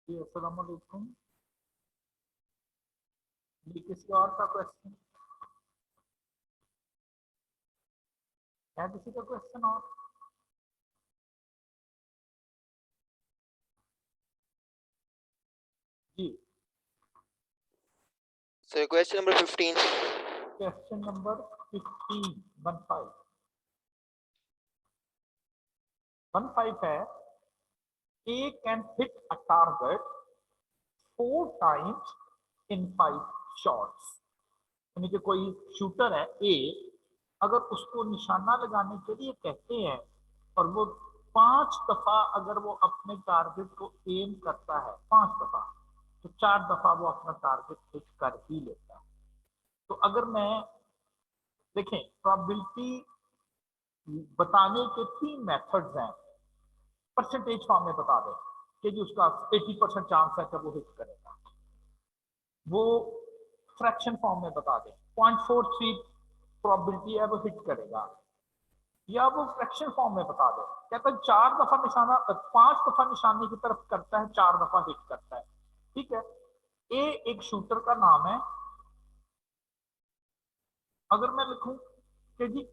जी अस्सलाम वालेकुम। ये किसी और का क्वेश्चन है? किसी का क्वेश्चन और? जी So question number 15. Question number 15 15 है A can hit a target 4 times in 5 shots। यानी कि कोई शूटर है ए, अगर उसको निशाना लगाने के लिए कहते हैं और वो 5 दफा अगर वो अपने टारगेट को एम करता है 5 दफा, तो 4 दफा वो अपना टारगेट हिट कर ही लेता है। तो अगर मैं देखें प्रोबेबिलिटी बताने के 3 मेथड्स हैं। परसेंटेज फॉर्म में बता दें कि जी उसका 80% चांस है कि वो हिट करेगा। वो फ्रैक्शन फॉर्म में बता दें 0.43 प्रोबेबिलिटी है वो हिट करेगा, या वो फ्रैक्शन फॉर्म में बता दे कहता है 4 दफा निशाना 5 दफा निशाने की तरफ करता है, 4 दफा हिट करता है। ठीक है, ए एक शूटर का नाम है। अगर मैं लिखूं कि जी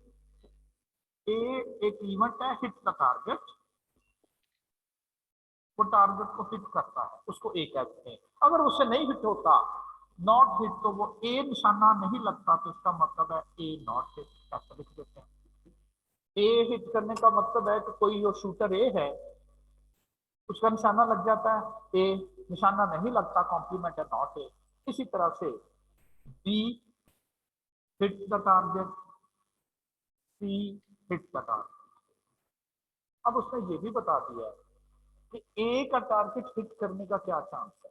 ए एक इवेंट है हिट द टारगेट, वो टारगेट को हिट करता है, उसको ए कहते हैं। अगर उससे नहीं हिट होता नॉट हिट, तो वो ए निशाना नहीं लगता, तो इसका मतलब है ए नॉट हिट, ऐसा लिख देते हैं। ए हिट करने का मतलब है कि कोई जो शूटर ए है उसका निशाना लग जाता है, ए निशाना नहीं लगता, कॉम्प्लीमेंट है नॉट ए। इसी तरह से B hit the target, C hit the target. अब उसने ये भी बता दिया है कि ए का टारगेट हिट करने का क्या चांस है।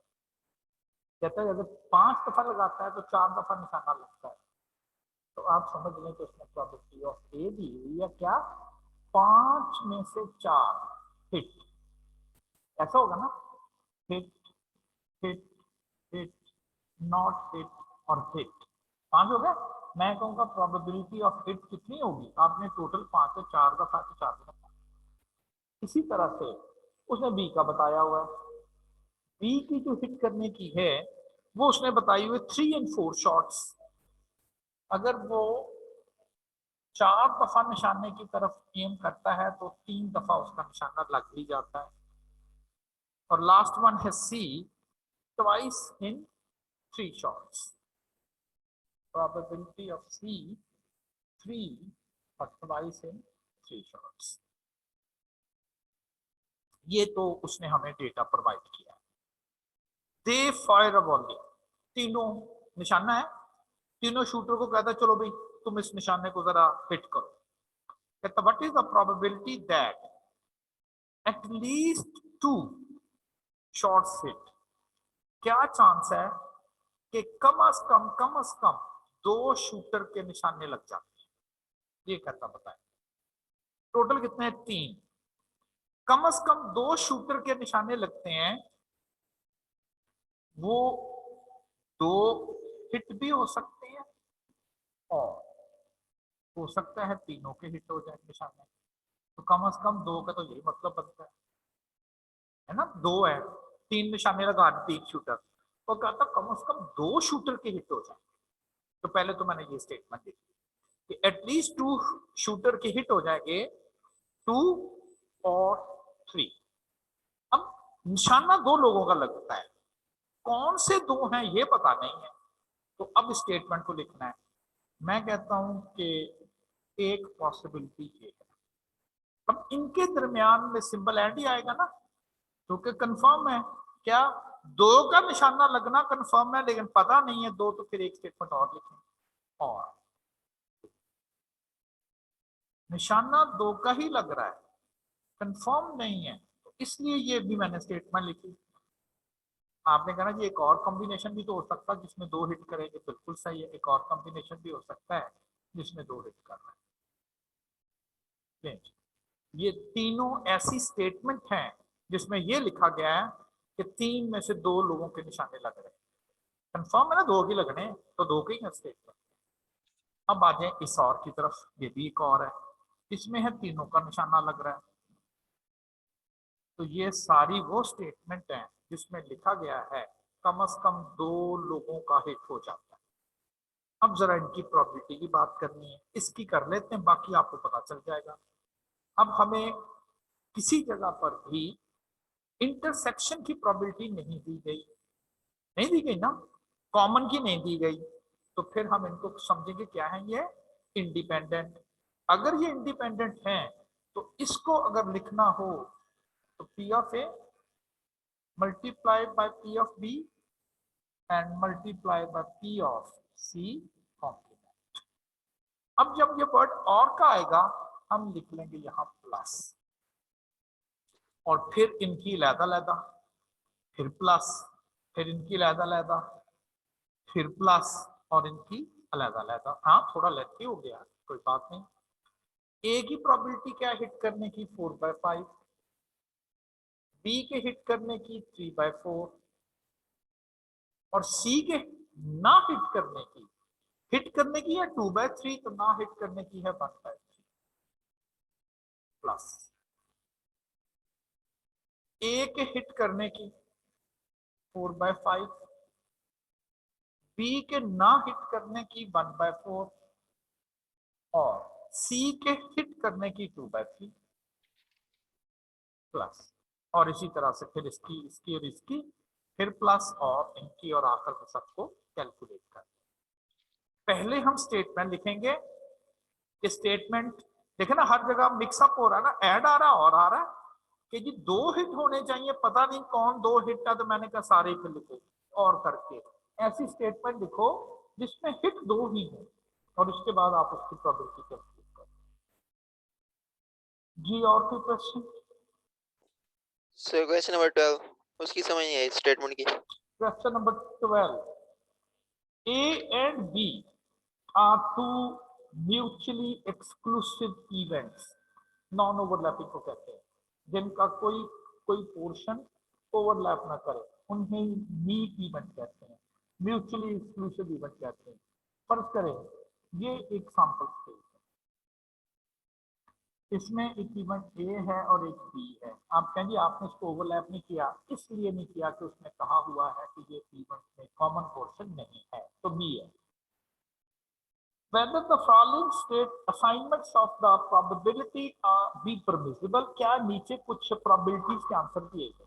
कहता है अगर 5 दफा लगाता है तो 4 दफा निशाना लगता है। तो आप समझ लें कि उसने प्रोबेबिलिटी ऑफ ए दी हुई है क्या, 5 में से 4 हिट। ऐसा होगा ना, hit hit hit not hit और हिट, 5 हो गया। मैं कहूंगा प्रोबेबिलिटी ऑफ हिट कितनी होगी, आपने टोटल 5 है, 4 दफा तो 4 दफा। इसी तरह से उसने बी का बताया हुआ है। बी की जो हिट करने की है वो उसने बताई हुई 3 and 4 शॉट्स। अगर वो 4 दफा निशाने की तरफ एम करता है तो 3 दफा उसका निशाना लग ही जाता है। और लास्ट वन है C, twice in 3 shots. Probability of C 3 और ट्वाइस इन 3 शॉट्स। ये तो उसने हमें डेटा प्रोवाइड किया। दे फायर अ वॉली, तीनों निशाना है, तीनों शूटर को कहता है चलो भाई तुम इस निशाने को जरा हिट करो। कहता what is the probability that at least 2 shots hit. क्या चांस है कि कम अज कम 2 शूटर के निशाने लग जाते हैं। ये कहता बताए टोटल कितने हैं, 3। कम से कम 2 शूटर के निशाने लगते हैं, वो 2 हिट भी हो सकते हैं और हो सकता है तीनों के हिट हो जाए निशाने। तो कम से कम 2 का तो यही मतलब बनता है ना, 2 है, 3 निशाने लगा 3 शूटर, तो कहता कम से कम 2 शूटर के हिट हो जाए। तो पहले तो मैंने ये स्टेटमेंट देखी कि एटलीस्ट 2 शूटर के हिट हो जाएंगे, 2 और 3। अब निशाना 2 लोगों का लगता है, कौन से 2 हैं ये पता नहीं है, तो अब स्टेटमेंट को लिखना है। मैं कहता हूं कि एक पॉसिबिलिटी ये है, अब इनके दरमियान में सिंबल एंड ही आएगा ना, क्योंकि कंफर्म है क्या, 2 का निशाना लगना कंफर्म है, लेकिन पता नहीं है 2, तो फिर एक स्टेटमेंट और लिखें। और निशाना 2 का ही लग रहा है, कंफर्म नहीं है, तो इसलिए ये भी मैंने स्टेटमेंट लिखी। आपने कहा ना कि एक और कॉम्बिनेशन भी तो हो सकता है जिसमें 2 हिट करेंगे, बिल्कुल सही है, एक और कॉम्बिनेशन भी हो सकता है जिसमें 2 हिट करना है। ये तीनों ऐसी स्टेटमेंट हैं जिसमें ये लिखा गया है कि 3 में से 2 लोगों के निशाने लग रहे हैं। कंफर्म है ना 2 ही लगने, तो 2 के ही स्टेटमेंट। अब आ जाए इस और की तरफ, ये भी एक और है, इसमें है तीनों का निशाना लग रहा है। तो ये सारी वो स्टेटमेंट है जिसमें लिखा गया है कम से कम 2 लोगों का हिट हो जाता है। अब जरा इनकी प्रोबेबिलिटी की बात करनी है, इसकी कर लेते हैं, बाकी आपको पता चल जाएगा। अब हमें किसी जगह पर भी इंटरसेक्शन की प्रोबेबिलिटी नहीं दी गई, नहीं दी गई ना, कॉमन की नहीं दी गई, तो फिर हम इनको समझेंगे क्या है, ये इंडिपेंडेंट। अगर ये इंडिपेंडेंट हैं तो इसको अगर लिखना हो तो P of A multiply by P of B and multiply by P of C complement. अब जब ये वर्ड और का आएगा हम लिख लेंगे यहां प्लस, और फिर इनकी लैदा फिर प्लस, फिर इनकी लैदा फिर प्लस, और इनकी अलग। हाँ थोड़ा लेथी हो गया, कोई बात नहीं। ए की प्रोबेबिलिटी क्या हिट करने की 4/5, बी के हिट करने की 3/4, और सी के ना हिट करने की, हिट करने की है 2/3, तो ना हिट करने की है 1/3 प्लस। ए के हिट करने की 4/5, बी के ना हिट करने की 1/4, और सी के हिट करने की 2/3 प्लस। और इसी तरह से फिर इसकी और इसकी फिर प्लस, और इनकी, और आखिर में सबको कैलकुलेट कर। पहले हम स्टेटमेंट लिखेंगे कि स्टेटमेंट देखे ना, हर जगह मिक्सअप हो रहा है ना, ऐड आ रहा है और आ रहा है कि जी 2 हिट होने चाहिए, पता नहीं कौन 2 हिट है, तो मैंने कहा सारे पे लिखो और करके ऐसी स्टेटमेंट लिखो जिसमें हिट 2 ही हो, और उसके बाद आप उसकी प्रोबेबिलिटी कैलकुलेट करो। जी और कोई क्वेश्चन? सर क्वेश्चन नंबर 12 उसकी समझ नहीं आई स्टेटमेंट की। Question number 12, A and B are two mutually exclusive events, non overlapping को कहते हैं, जिनका कोई कोई पोर्शन ओवरलैप ना करे, उन्हें नीट इवेंट कहते हैं, म्यूचुअली एक्सक्लूसिव इवेंट कहते हैं। फर्ज करें ये एक सैंपल स्पेस है, इसमें एक इवेंट ए है और एक बी है। आप कहेंगे आपने इसको ओवरलैप नहीं किया, इसलिए नहीं किया कि उसमें कहा हुआ है कि ये इवेंट में कॉमन पोर्शन नहीं है, तो बी है। Whether the following state assignments of the probability are be permissible, क्या नीचे कुछ probabilities के आंसर दिए गए,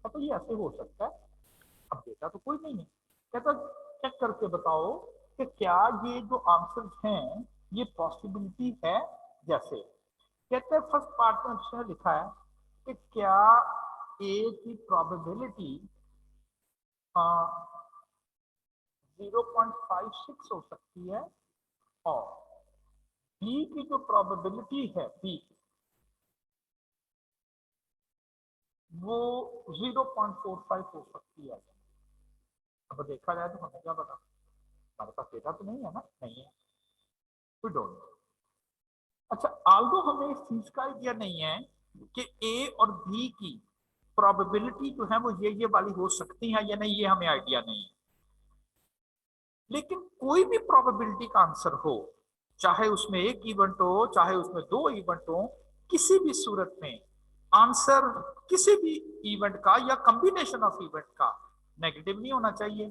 तो ये ऐसे हो सकता है। अब डेटा तो कोई नहीं है, कहता चेक करके बताओ कि क्या ये जो आंसर हैं ये पॉसिबिलिटी है। जैसे कहते हैं फर्स्ट पार्ट में अच्छा लिखा है कि क्या ए की प्रोबेबिलिटी 0.56 हो सकती है, और बी की जो प्रोबेबिलिटी है बी वो 0.45 हो सकती है। अब देखा जाए तो हमें क्या पता, हमारे पास डेटा तो नहीं है ना, नहीं है, वी डोंट। अच्छा, आल्दो हमें इस चीज का आइडिया नहीं है कि ए और बी की प्रोबेबिलिटी जो है वो ये वाली हो सकती है या नहीं, ये हमें आइडिया नहीं है। लेकिन कोई भी प्रोबेबिलिटी का आंसर हो, चाहे उसमें एक इवेंट हो चाहे उसमें 2 इवेंट हो, किसी भी सूरत में आंसर किसी भी इवेंट का या कॉम्बिनेशन ऑफ इवेंट का नेगेटिव नहीं होना चाहिए,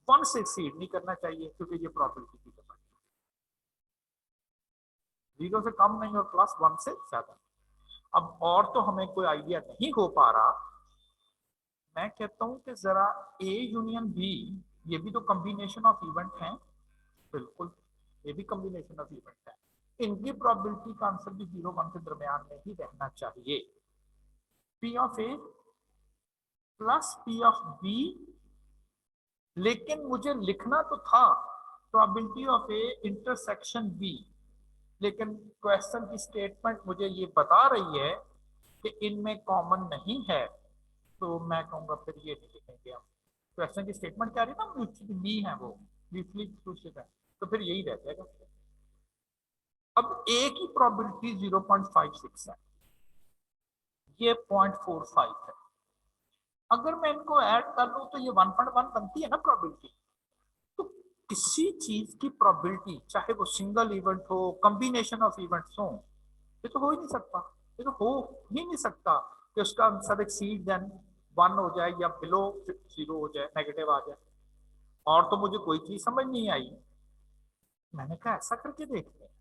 1 से एक्सीड नहीं करना चाहिए, क्योंकि ये प्रोबेबिलिटी की डिपेंड, 0 से कम नहीं और प्लस 1 से ज्यादा। अब और तो हमें कोई आइडिया नहीं हो पा रहा, मैं कहता हूं कि जरा ए यूनियन बी, ये भी तो कॉम्बिनेशन ऑफ इवेंट है, बिल्कुल ये भी कॉम्बिनेशन ऑफ इवेंट है, इनकी प्रोबेबिलिटी का आंसर भी 0-1 के दरमियान में ही रहना चाहिए। P of A plus P of B, लेकिन मुझे लिखना तो था probability of A intersection B, लेकिन क्वेश्चन की स्टेटमेंट मुझे ये बता रही है कि इनमें कॉमन नहीं है, तो मैं कहूंगा फिर ये नहीं लिखेंगे हम। क्वेश्चन की स्टेटमेंट क्या रही है ना, म्यूचुअली बी है, वो म्यूचुअली एक्सक्लूसिव है, तो फिर यही रह जाएगा। अब ए की प्रोबेबिलिटी 0.56 है, ये 0.45 है, अगर मैं इनको ऐड कर लूं तो ये 1.1 बनती है ना प्रोबेबिलिटी। तो किसी चीज की प्रोबेबिलिटी, चाहे वो सिंगल इवेंट हो, कॉम्बिनेशन ऑफ इवेंट्स हो, ये तो हो ही नहीं सकता, ये तो हो ही नहीं सकता कि उसका आंसर एक्सीड देन 1 हो जाए या बिलो 0 हो जाए, नेगेटिव आ जाए, और तो मुझे कोई चीज समझ नहीं आई। मैंने कहा ऐसा करके देखते हैं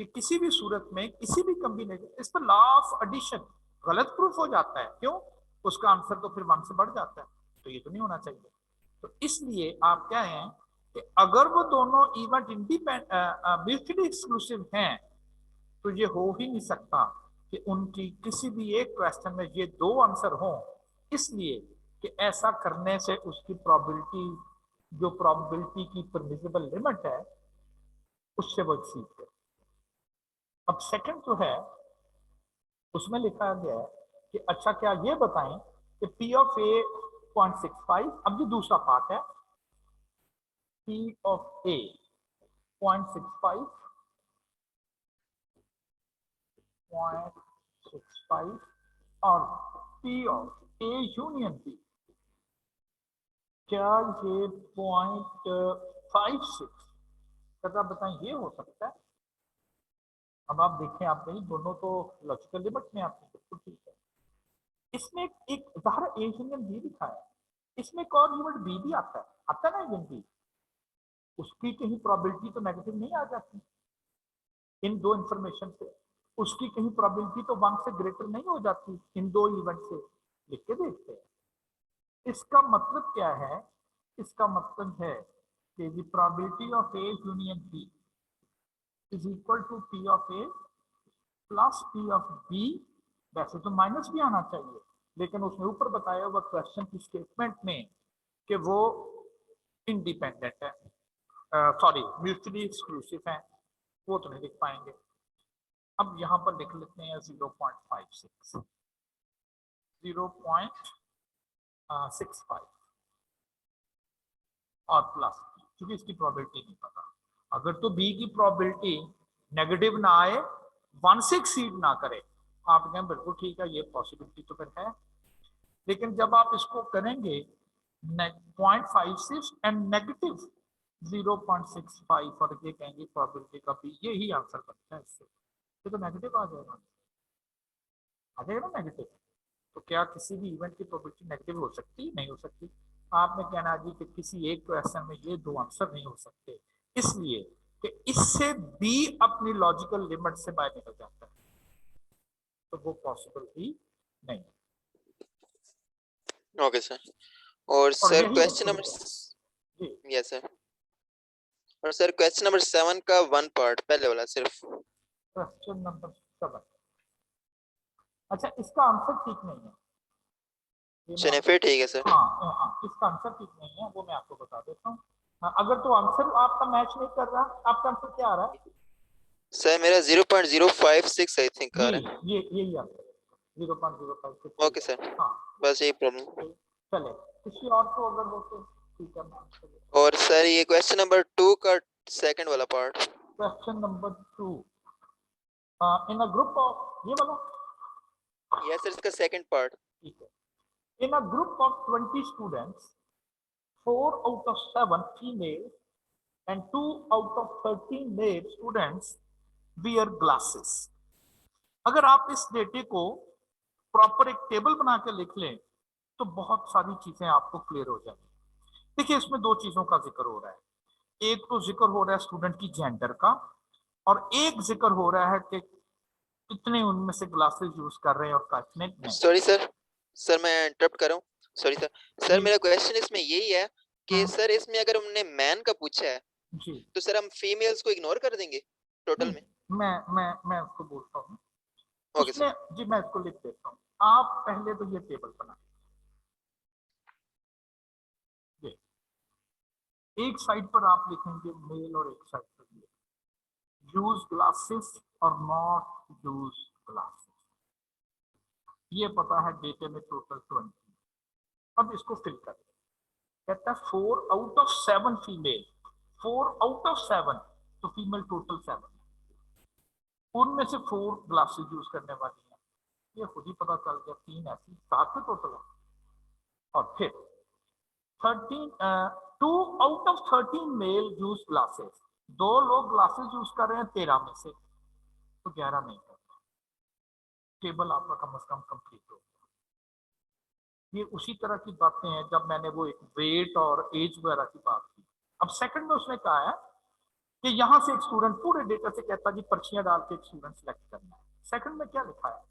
कि किसी भी सूरत में किसी भी कॉम्बिनेशन, इस पर लॉ ऑफ एडिशन गलत प्रूफ हो जाता है, क्यों? उसका आंसर तो फिर 1 से बढ़ जाता है, तो ये तो नहीं होना चाहिए। तो इसलिए आप क्या है कि अगर वो दोनों इवेंट इंडिपेंडेंट म्यूचुअली एक्सक्लूसिव हैं, तो ये हो ही नहीं सकता कि उनकी किसी भी एक क्वेश्चन में ये दो आंसर हो, इसलिए कि ऐसा करने से उसकी प्रोबेबिलिटी, जो प्रोबेबिलिटी की परमिसिबल लिमिट है, उससे वो एक्सीड करे। अब सेकंड जो है उसमें लिखा गया है कि अच्छा क्या ये बताएं कि P ऑफ A 0.65, अब ये दूसरा पार्ट है, P ऑफ A 0.65 और P of A union B, क्या ये 0.56, क्या बताएं ये हो सकता है? अब आप देखें, आप नहीं, दोनों तो लॉजिकल लिमिट में आपकी बिल्कुल ठीक है। इसमें एक ज़ाहिर A यूनियन B लिखा है, इसमें एक और यूनिट B भी आता है ना यूनियन B, उसकी कहीं प्रोबेबिलिटी तो नेगेटिव नहीं आ जाती इन दो इंफॉर्मेशन से, उसकी कहीं प्रोबेबिलिटी तो 1 से ग्रेटर नहीं हो जाती इन दो इवेंट से। लिख के देखते हैं इसका मतलब क्या है। इसका मतलब है कि the probability of A union B is equal to P of A plus P of B। वैसे तो माइनस भी आना चाहिए, लेकिन उसने ऊपर बताया हुआ क्वेश्चन की स्टेटमेंट में कि वो इंडिपेंडेंट है, सॉरी म्यूचुअली एक्सक्लूसिव है, वो तो नहीं लिख पाएंगे। अब यहां पर लिख लेते हैं 0.56, 0.65 और प्लस, क्योंकि इसकी प्रोबेबिलिटी नहीं पता। अगर तो बी की प्रोबेबिलिटी नेगेटिव ना आए, 1 से एक्सीड ना करे, आप कहें बिल्कुल ठीक है, ये पॉसिबिलिटी तो फिर है। लेकिन जब आप इसको करेंगे 0.56 एंड नेगेटिव 0.65 और ये कहेंगे प्रोबेबिलिटी का भी यही आंसर बनता है, इससे ये तो नेगेटिव आ जाएगा ना नेगेटिव। तो क्या किसी भी इवेंट की प्रोबेबिलिटी नेगेटिव हो सकती? नहीं हो सकती। आपने कहना जी कि किसी एक क्वेश्चन में ये दो आंसर नहीं हो सकते, इसलिए कि इससे बी अपनी लॉजिकल लिमिट से बाहर निकल जाता है, तो वो पॉसिबल ही नहीं। Okay sir. और और सर यही क्वेश्चन एक्चुअली नंबर, है जी। Yes sir. और सर क्वेश्चन नंबर 7 का 1 पार्ट पहले वाला सिर्फ। क्वेश्चन नंबर 7, अच्छा इसका आंसर ठीक नहीं है, ये मैं चलिए फिर ठीक है सर। हाँ, इसका आंसर ठीक नहीं है, वो मैं आपको बता देता हूँ। हाँ, अगर तो आंसर आपका मैच नहीं कर रहा, आपका आंसर क्या आ रहा है? सर मेरा 0.056 आई थिंक आ ये रहा है। ये यही आंसर है, 0.05 ओके सर, हाँ। बस यही प्रॉब्लम। चले किसी और को अगर हो तो ठीक है, मैं आंसर देता हूँ। और सर ये क्वेश्चन नंबर 2 का सेकंड वाला part. Question number 2, in a group of, ये वाला यस सर, इसका सेकंड पार्ट। ठीक है। In a group of 20 students, 4 out of 7 female and 2 out of 13 male students wear glasses। अगर आप इस डेटे को प्रॉपर एक टेबल बना के लिख लें तो बहुत सारी चीजें आपको क्लियर हो जाएंगी। देखिए इसमें दो चीजों का जिक्र हो रहा है, एक तो जिक्र हो रहा है स्टूडेंट की जेंडर का, और एक जिक्र हो रहा है कि कितने उनमें से ग्लासेस यूज कर रहे हैं और कितने नहीं। सॉरी सर, सर मैं इंटरप्ट कर रहा हूँ, सॉरी सर। सर जी मेरा क्वेश्चन इसमें यही है कि हाँ सर इसमें अगर हमने मैन का पूछा है जी, तो सर हम फीमेल्स को इग्नोर कर देंगे टोटल नहीं में। मैं उसको बोलता हूँ, ओके उसमें सर। जी मैं इसको लिख देता हूँ। आप पहले तो ये टेबल बना, ये एक साइड पर आप लिखेंगे मेल और एक साइड पर यूज ग्लासेस और नॉट यूज ग्लासेस। ये पता है डेटे में टोटल 20। अब इसको फिल कर, कहता है 4 out of 7 female, 4 out of 7, तो फीमेल टोटल 7, उनमें से 4 ग्लासेस यूज करने वाली है, ये खुद ही पता चल गया, 3 ऐसी 7 के टोटल है। और फिर 2 out of 13 male use glasses, 2 लोग ग्लासेस यूज कर रहे हैं 13 में से, तो 11 नहीं करते। टेबल आपका कम से कम कंप्लीट हो। ये उसी तरह की बातें हैं जब मैंने वो एक वेट और एज वगैरह की बात की। अब सेकंड में उसने कहा है कि यहां से एक स्टूडेंट पूरे डेटा से कहता है जी पर्चियां डाल के एक स्टूडेंट सेलेक्ट करना है। सेकंड में क्या लिखा है,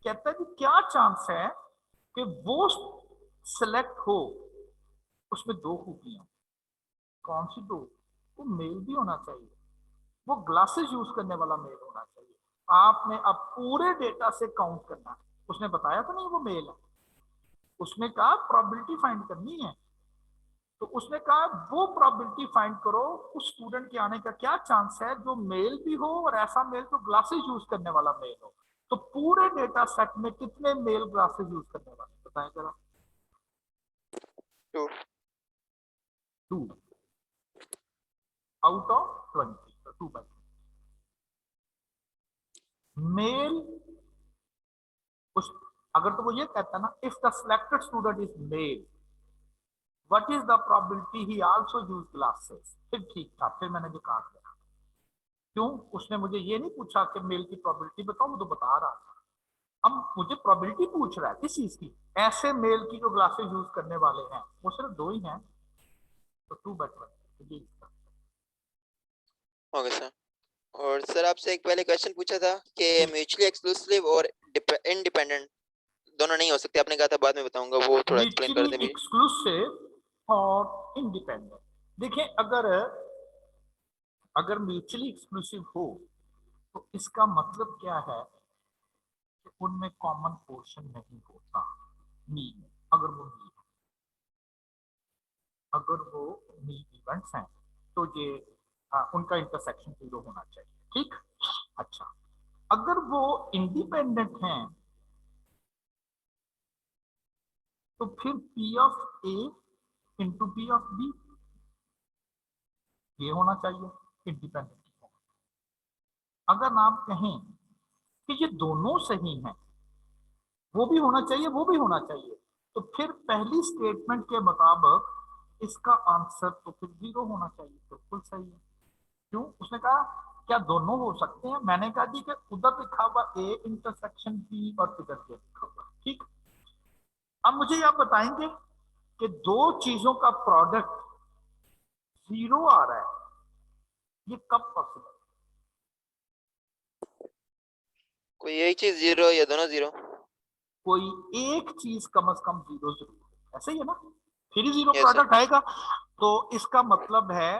कहता है कि क्या चांस है कि वो सिलेक्ट हो, उसमें दो खूबियां। कौन सी दो? वो मेल भी होना चाहिए, वो ग्लासेस यूज करने वाला मेल होना चाहिए। आपने अब पूरे डेटा से काउंट करना है। उसने बताया तो नहीं वो मेल है, उसने कहा प्रोबेबिलिटी फाइंड करनी है, तो उसने कहा वो प्रोबेबिलिटी फाइंड करो उस स्टूडेंट के आने का क्या चांस है जो मेल भी हो और ऐसा मेल जो ग्लासेस यूज करने वाला मेल हो। तो पूरे डेटा सेट में कितने मेल ग्लासेस यूज करने वाले बताएं जरा। 2. 2 आउट ऑफ 20, तो 2 बाई मेल। उस अगर तो वो ये कहता ना if the selected student is male what is the probability he also use glasses, फिर ठीक था, फिर मैंने जो काट दिया। क्यों? उसने मुझे ये नहीं पूछा कि मेल की प्रोबेबिलिटी बताओ, वो तो बता रहा था। अब मुझे प्रोबेबिलिटी पूछ रहा है किस चीज की? ऐसे मेल की जो ग्लासेस यूज करने वाले हैं वो सिर्फ दो ही हैं, तो 2 बाई 20 ये इसका। Okay sir. और सर आपसे एक पहले क्वेश्चन पूछा था कि जी। म्यूचुअली एक्सक्लूसिव और इंडिपेंडेंट दोनों नहीं हो सकते, आपने कहा था बाद में बताऊंगा, वो थोड़ा एक्सप्लेन कर म्यूचुअली दें भी। एक्सक्लूसिव और इंडिपेंडेंट, देखिए अगर अगर म्यूचुअली एक्सक्लूसिव हो तो इसका मतलब क्या है कि उनमें कॉमन पोर्शन नहीं होता। नी अगर वो नी अगर वो नी इवेंट्स हैं तो ये उनका इंटरसेक्शन 0 होना चाहिए, ठीक। अच्छा, अगर वो इंडिपेंडेंट हैं तो फिर P of A into P of B ये होना चाहिए इंडिपेंडेंट। अगर आप कहें कि ये दोनों सही हैं, वो भी होना चाहिए वो भी होना चाहिए, तो फिर पहली स्टेटमेंट के मुताबिक इसका आंसर तो फिर 0 होना चाहिए। बिल्कुल सही है। क्यों? उसने कहा क्या दोनों हो सकते हैं? मैंने कहा जी कि उधर लिखा हुआ ए इंटरसेक्शन बी और इधर के लिखा हुआ, ठीक। अब मुझे आप बताएंगे कि दो चीजों का प्रोडक्ट 0 आ रहा है, ये कब पॉसिबल? कोई यही चीज 0 या दोनों 0? कोई एक चीज कम से कम 0 जरूर है, ऐसे ही है ना, फिर ही 0 यस सर। प्रोडक्ट आएगा। तो इसका मतलब है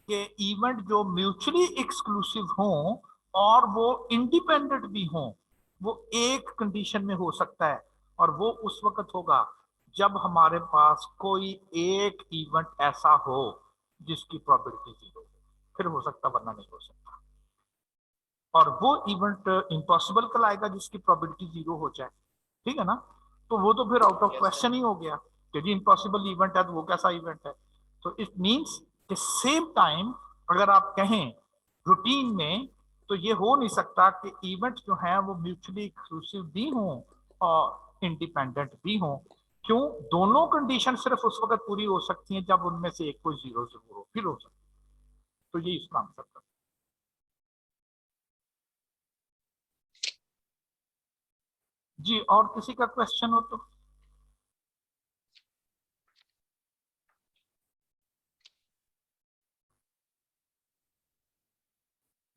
कि इवेंट जो म्यूचुअली एक्सक्लूसिव हो और वो इंडिपेंडेंट भी हो, वो एक कंडीशन में हो सकता है, और वो उस वक्त होगा जब हमारे पास कोई एक इवेंट ऐसा हो जिसकी प्रोबेबिलिटी 0 फिर हो सकता, वरना नहीं हो सकता। और वो इवेंट इम्पॉसिबल कहलाएगा जिसकी प्रोबेबिलिटी 0 हो जाए, ठीक है ना। तो वो तो फिर out of yes sir. Question ही हो गया, क्योंकि इम्पॉसिबल इवेंट है तो वो कैसा इवेंट है। तो इट मींस कि सेम टाइम अगर आप कहें रूटीन में, तो ये हो नहीं सकता कि इवेंट जो है वो म्यूचुअली एक्सक्लूसिव भी हो और इंडिपेंडेंट भी हो। क्यों? दोनों कंडीशन सिर्फ उस वक्त पूरी हो सकती हैं जब उनमें से एक कोई 0 जरूर हो, फिर हो सकता है। तो ये इसका आंसर था। जी, और किसी का क्वेश्चन हो तो?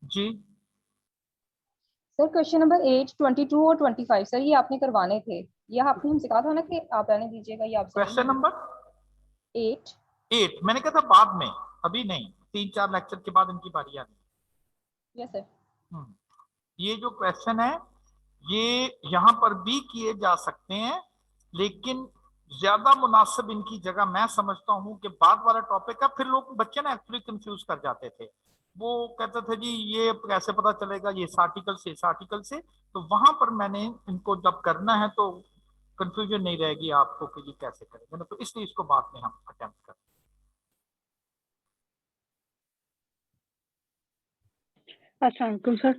जी। सर क्वेश्चन नंबर 8, 22 और 25 सर ये आपने करवाने थे। ये आपने हमसे कहा था ना कि आप रहने दीजिएगा, ये आपसे नहीं क्वेश्चन होंगे। नंबर 8। 8 मैंने कहा था बाद में, अभी नहीं, 3-4 लेक्चर के बाद इनकी बारी आनी। Yes sir. ये जो क्वेश्चन है ये यहाँ पर भी किए जा सकते हैं, लेकिन ज्यादा मुनासिब इनकी जगह मैं समझता हूँ कि बाद वाला टॉपिक है। फिर लोग बच्चे ना एक्चुअली कंफ्यूज कर जाते थे, वो कहते थे जी ये कैसे पता चलेगा ये इस आर्टिकल से इस आर्टिकल से। तो वहां पर मैंने इनको जब करना है तो कंफ्यूजन नहीं रहेगी आपको कि ये कैसे करेंगे ना, तो इसलिए इसको बाद में हम अटेम्प्ट करें। Assalamualaikum sir.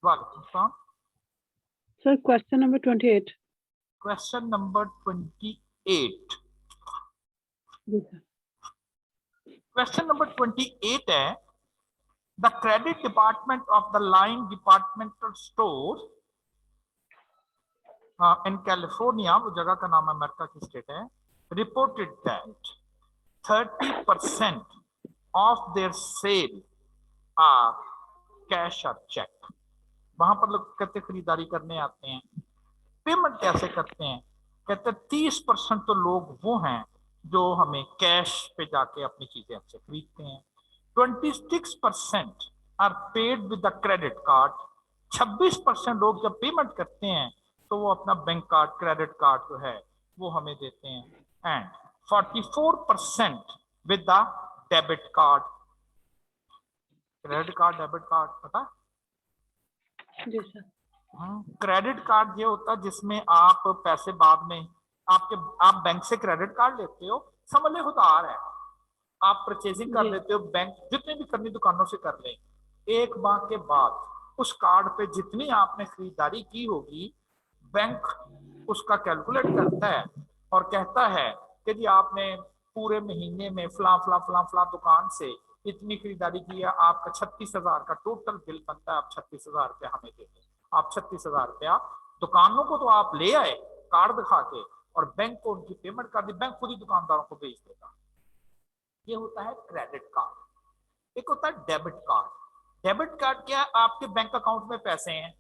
वालेकुम सलाम। Sir, question number 28. Question number 28। जी sir. क्वेश्चन नंबर 28 है the credit department of the line departmental store in California, वो जगह का नाम अमेरिका की स्टेट है, reported that 30% of their sale are cash और चेक। वहां पर लोग कहते खरीदारी करने आते हैं, पेमेंट कैसे करते हैं? कहते 30% तो लोग वो हैं जो हमें कैश पे जाके अपनी चीजें हमसे खरीदते हैं। 26% are paid with the credit card. 26% लोग जब पेमेंट करते हैं तो वो अपना बैंक कार्ड, क्रेडिट कार्ड जो है वो हमें देते हैं। And 44% with the debit card. Credit card, debit card पता है? जी सर। क्रेडिट कार्ड ये होता है जिसमें आप पैसे बाद में आप बैंक से क्रेडिट कार्ड लेते हो, समझ ले उधार है, आप परचेजिंग कर जी लेते हो, बैंक जितने भी करनी दुकानों से कर ले, एक माह के बाद उस कार्ड पे जितनी आपने खरीदारी की होगी बैंक उसका कैलकुलेट करता है और कहता है कि जी आपने पूरे महीने में फला फला फला फला दुकान से इतनी खरीदारी की है, आपका 36,000 का टोटल बिल बनता है, आप 36,000 रुपया हमें दे दें। आप 36,000 रुपया दुकानों को तो आप ले आए कार्ड दिखा के और बैंक को उनकी पेमेंट कर दी, बैंक खुद ही दुकानदारों को भेज देगा। ये होता है क्रेडिट कार्ड। एक होता है डेबिट कार्ड। डेबिट कार्ड क्या है? आपके बैंक अकाउंट में पैसे हैं,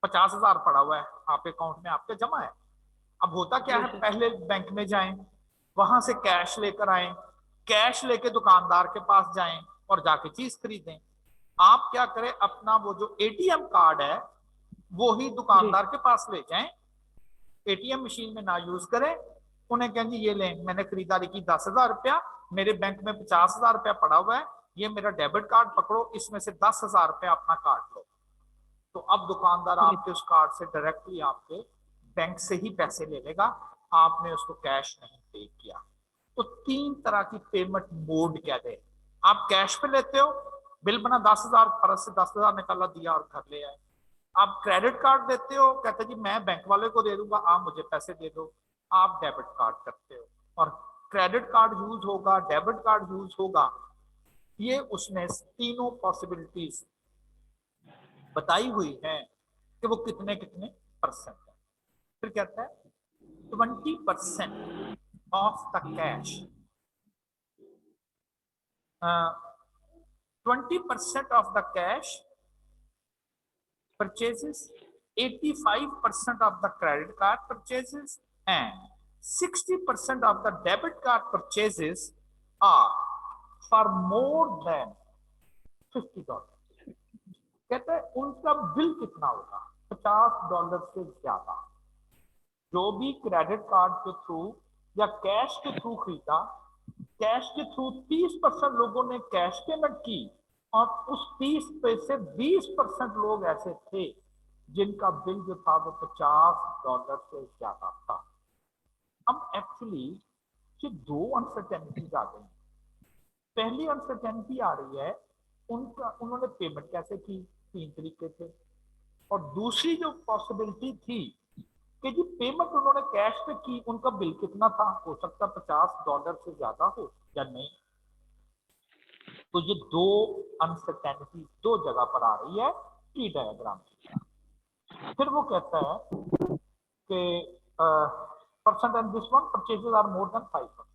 50,000 पड़ा हुआ है आपके अकाउंट में, आपके जमा है। अब होता क्या है, पहले बैंक में जाएं, वहां से कैश लेकर आए, कैश लेके दुकानदार के पास जाएं और जाके चीज खरीदें। आप क्या करें, अपना वो जो एटीएम कार्ड है वो ही दुकानदार के पास ले जाएं, एटीएम मशीन में ना यूज करें, उन्हें कहें जी ये लें, मैंने खरीदारी की 10,000 रुपया, मेरे बैंक में 50,000 रुपया पड़ा हुआ है, ये मेरा डेबिट कार्ड पकड़ो, इसमें से 10,000 रुपया अपना काट लो। तो अब दुकानदार आपके उस कार्ड से डायरेक्टली आपके बैंक से ही पैसे ले लेगा, आपने उसको कैश नहीं पे किया। तो 3 तरह की पेमेंट मोड कहते हैं। आप कैश पे लेते हो, बिल बना 10,000, परस से 10,000 निकाला, दिया और घर ले आए। आप क्रेडिट कार्ड देते हो, कहते जी मैं बैंक वाले को दे दूंगा, आप मुझे पैसे दे दो, आप डेबिट कार्ड करते हो। और क्रेडिट कार्ड यूज होगा, डेबिट कार्ड यूज होगा, ये उसने तीनों पॉसिबिलिटीज बताई हुई है कि वो कितने कितने परसेंट है। फिर कहता है 20% of the cash, 20% of the cash purchases, 85% of the credit card purchases, and 60% of the debit card purchases are for more than $50। कहते हैं उनका बिल कितना होगा, $50 से ज्यादा। जो भी क्रेडिट कार्ड के थ्रू या कैश के थ्रू खरीदा, कैश के थ्रू 30% लोगों ने कैश पेमेंट की और उस 30 पे से 20% लोग ऐसे थे जिनका बिल जो था वो $50 से ज्यादा था। अब एक्चुअली ये 2 अनसर्टेनिटीज आ गई। पहली अनसर्टेनिटी आ रही है उन्होंने पेमेंट कैसे की, 3 तरीके थे। और दूसरी जो पॉसिबिलिटी थी कि जी पेमेंट उन्होंने कैश पे की, उनका बिल कितना था, हो सकता $50 से ज्यादा हो या नहीं। तो ये 2 अनसर्टेनिटी 2 जगह पर आ रही है ट्री डायग्राम की तरह। फिर वो कहता है कि percent and this one purchases are more than 5%।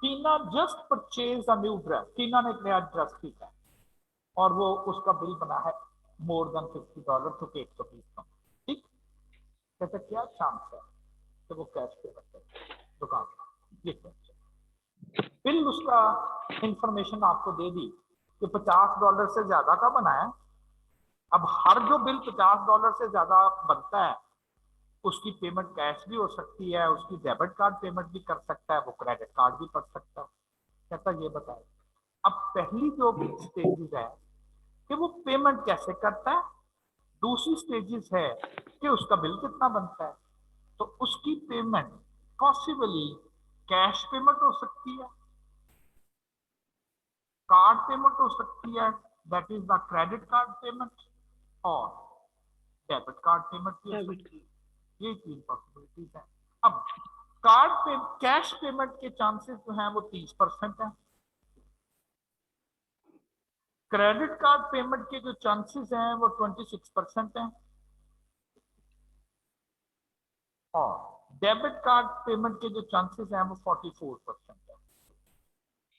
Tina just purchase a new dress. Tina ने एक नया ड्रेस खरीदा है और वो उसका बिल बना है मोर देन $50 तो $120। ठीक, कहते क्या चांस है कि वो कैश पेमेंट करे दुकान का। ये बिल उसका इंफॉर्मेशन आपको दे दी कि $50 से ज्यादा का बना है। अब हर जो बिल $50 से ज्यादा बनता है उसकी पेमेंट कैश भी हो सकती है, उसकी डेबिट कार्ड पेमेंट भी कर सकता है, वो क्रेडिट कार्ड भी कर सकता है। कहता ये बताए। अब पहली जो स्टेजेस है कि वो पेमेंट कैसे करता है, दूसरी स्टेजेस है कि उसका बिल कितना बनता है। तो उसकी पेमेंट पॉसिबली कैश पेमेंट हो सकती है, कार्ड पेमेंट हो सकती है, that is the credit card payment, और डेबिट कार्ड पेमेंट भी हो सकती है। ये 3 पॉसिबिलिटीज है। अब कार्ड पे कैश पेमेंट के चांसेस जो हैं वो 30% है, क्रेडिट कार्ड पेमेंट के जो चांसेस हैं वो 26% हैं और डेबिट कार्ड पेमेंट के जो चांसेस हैं वो 44% है।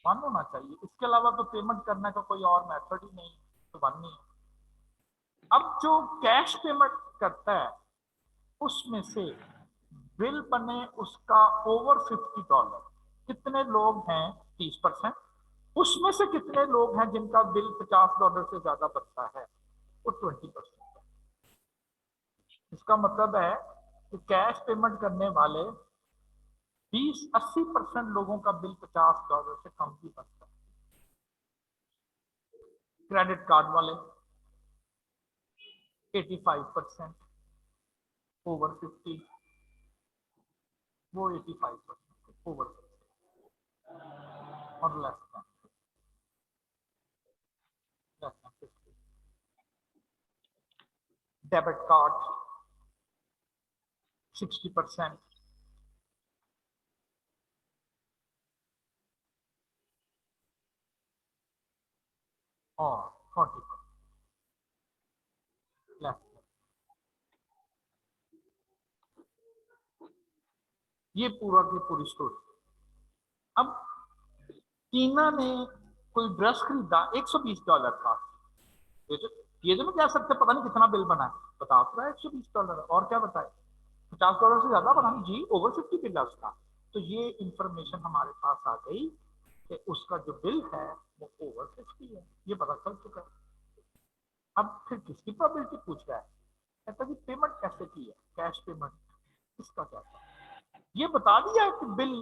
वन होना चाहिए, इसके अलावा तो पेमेंट करने का कोई और मेथड ही नहीं, तो वन नहीं है। अब जो कैश पेमेंट करता है उसमें से बिल बने उसका ओवर $50, कितने लोग हैं? 30%। उसमें से कितने लोग हैं जिनका बिल $50 से ज्यादा बनता है? वो 20% है। इसका मतलब है कि कैश पेमेंट करने वाले 20-80% लोगों का बिल $50 से कम भी बनता है। क्रेडिट कार्ड वाले 85%, ओवर 50 वो 85% ओवर 50 और लेस देन 50। डेबिट कार्ड 60% और 40% लेस देन। ये पूरा की पूरी स्टोरी। अब टीना ने कोई ड्रेस खरीदा $120 का, ये तो नहीं कह सकते पता नहीं कितना बिल बना है, बता रहा है $120 और क्या बताए, $50 से ज्यादा बना नहीं जी, ओवर 50 बिल है उसका। तो ये इंफॉर्मेशन हमारे पास आ गई कि उसका जो बिल है वो ओवर 50 है, ये पता चल चुका है। अब फिर किसकी प्रोबेबिलिटी पूछ रहा है, कहता है कि पेमेंट कैसे की है, कैश पेमेंट इसका क्या था, ये बता दिया है कि बिल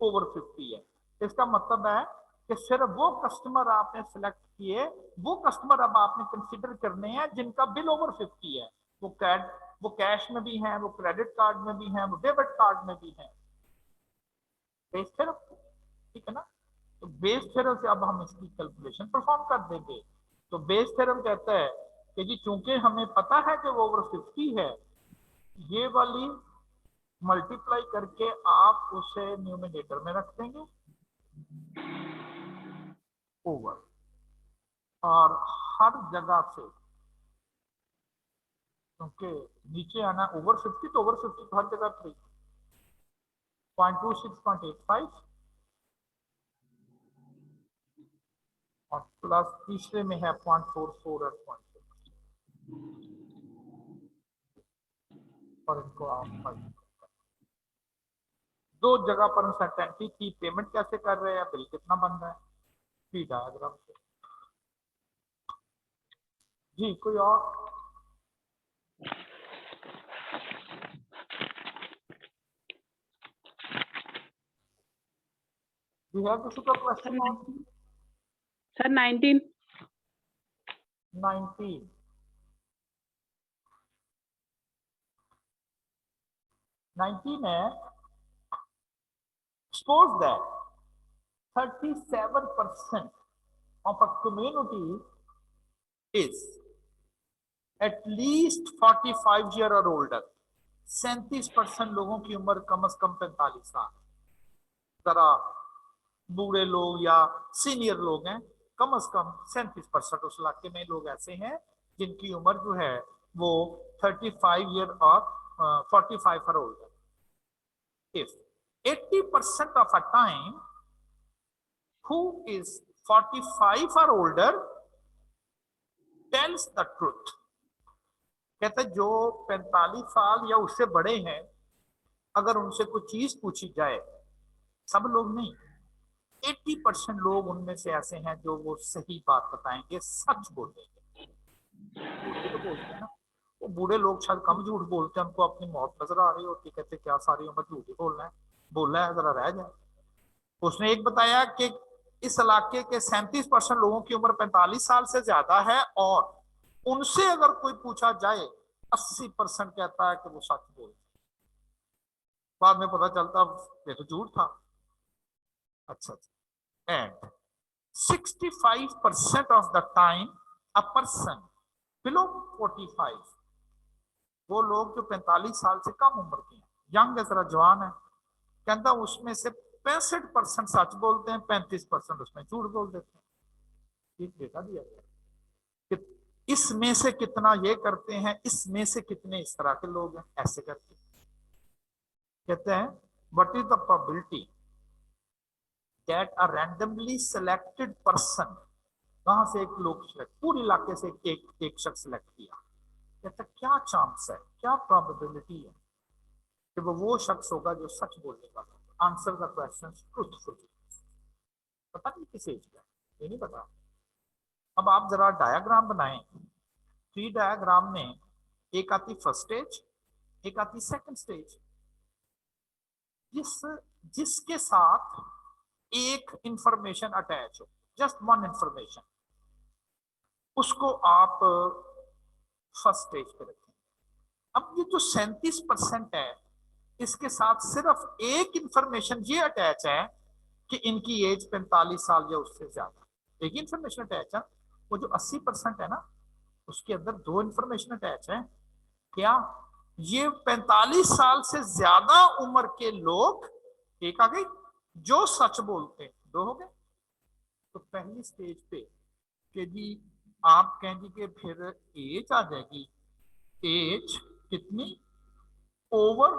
ओवर 50 है। इसका मतलब है कि सिर्फ वो कस्टमर आपने सिलेक्ट किए, वो कस्टमर अब आपने कंसिडर करने हैं जिनका बिल ओवर 50 है। वो कैश में भी हैं, वो क्रेडिट कार्ड में भी हैं, वो डेबिट कार्ड में भी हैं। बेस थ्योरम, ठीक है ना। तो बेस थ्योरम से अब हम इसकी कैलकुलेशन परफॉर्म कर देंगे। तो बेस थ्योरम कहता है कि जी चूंकि हमें पता है कि वो ओवर 50 है, ये वाली मल्टीप्लाई करके आप उसे न्यूमिनेटर में रख देंगे ओवर, और हर जगह से क्योंकि नीचे आना ओवर 50 तो ओवर 50 तो हर जगह 0.26.85 और प्लस तीसरे में है 0.44 और 0.6 और इनको आप दो जगह पर अनसर्टेनिटी की पेमेंट कैसे कर रहे हैं, बिल कितना बन रहा है, पी डायग्राम से। जी कोई और? Do you have the super question on sir 19 19? 19 है, suppose that 37% of a community is at least 45 year or older. 37% लोगों की उम्र कम से कम 45 साल। जरा बूढ़े लोग या सीनियर लोग हैं, कम से कम 37% उस इलाके में लोग ऐसे हैं जिनकी उम्र जो है वो 35 ईयर और 45 और older. If 80% of a time who is 45 or older tells the truth, कहते जो 45 साल या उससे बड़े हैं अगर उनसे कोई चीज पूछी जाए, सब लोग नहीं, 80% लोग उनमें से ऐसे हैं जो वो सही बात बताएंगे, सच बोलेंगे। झूठ भी तो बोलते हैं ना, वो बूढ़े लोग शायद कम झूठ बोलते हैं, उनको अपनी मौत नजर आ रही होती, कहते क्या सारी उम्र झूठ ही बोलना है जरा रह जाए। उसने एक बताया कि इस इलाके के 37% लोगों की उम्र 45 साल से ज्यादा है और उनसे अगर कोई पूछा जाए 80% कहता है कि वो सच बोलते। बाद में पता चलता ये तो झूठ था। अच्छा, and 65% of the time a person below 45, वो लोग जो 45 साल से कम उम्र के हैं, यंग है, जरा जवान है, कहता उसमें से 65% सच बोलते हैं, 35% उसमें झूठ बोल देते हैं। ये डेटा दिया गया। कि इसमें से कितना ये करते हैं, इसमें से कितने इस तरह के लोग हैं, ऐसे करके कहते हैं what is the probability that a randomly selected person, कहां से एक लोग select, पूरे इलाके से एक शख्स सिलेक्ट किया, कहते हैं क्या चांस है, क्या प्रोबेबिलिटी है कि वो शख्स होगा जो सच बोलने वाला, आंसर द क्वेश्चन ट्रूथफुली। पता नहीं किस एज का, ये नहीं पता। अब आप जरा डायग्राम बनाएं, ट्री डायग्राम में एक आती फर्स्ट स्टेज, एक आती सेकंड स्टेज। जिसके साथ एक इंफॉर्मेशन अटैच हो, जस्ट वन इंफॉर्मेशन, उसको आप फर्स्ट स्टेज पे रखें। अब ये जो 37% है, इसके साथ सिर्फ एक इंफॉर्मेशन ये अटैच है कि इनकी एज 45 साल या उससे ज्यादा, एक ही इंफॉर्मेशन अटैच है। वो जो 80% है ना, उसके अंदर दो इंफॉर्मेशन अटैच है। क्या ये 45 साल से ज्यादा उम्र के लोग, एक आ गई, जो सच बोलते हैं, दो हो गए। तो पहली स्टेज पे कि जी आप कहेंगे कि फिर एज आ जाएगी, एज कितनी, ओवर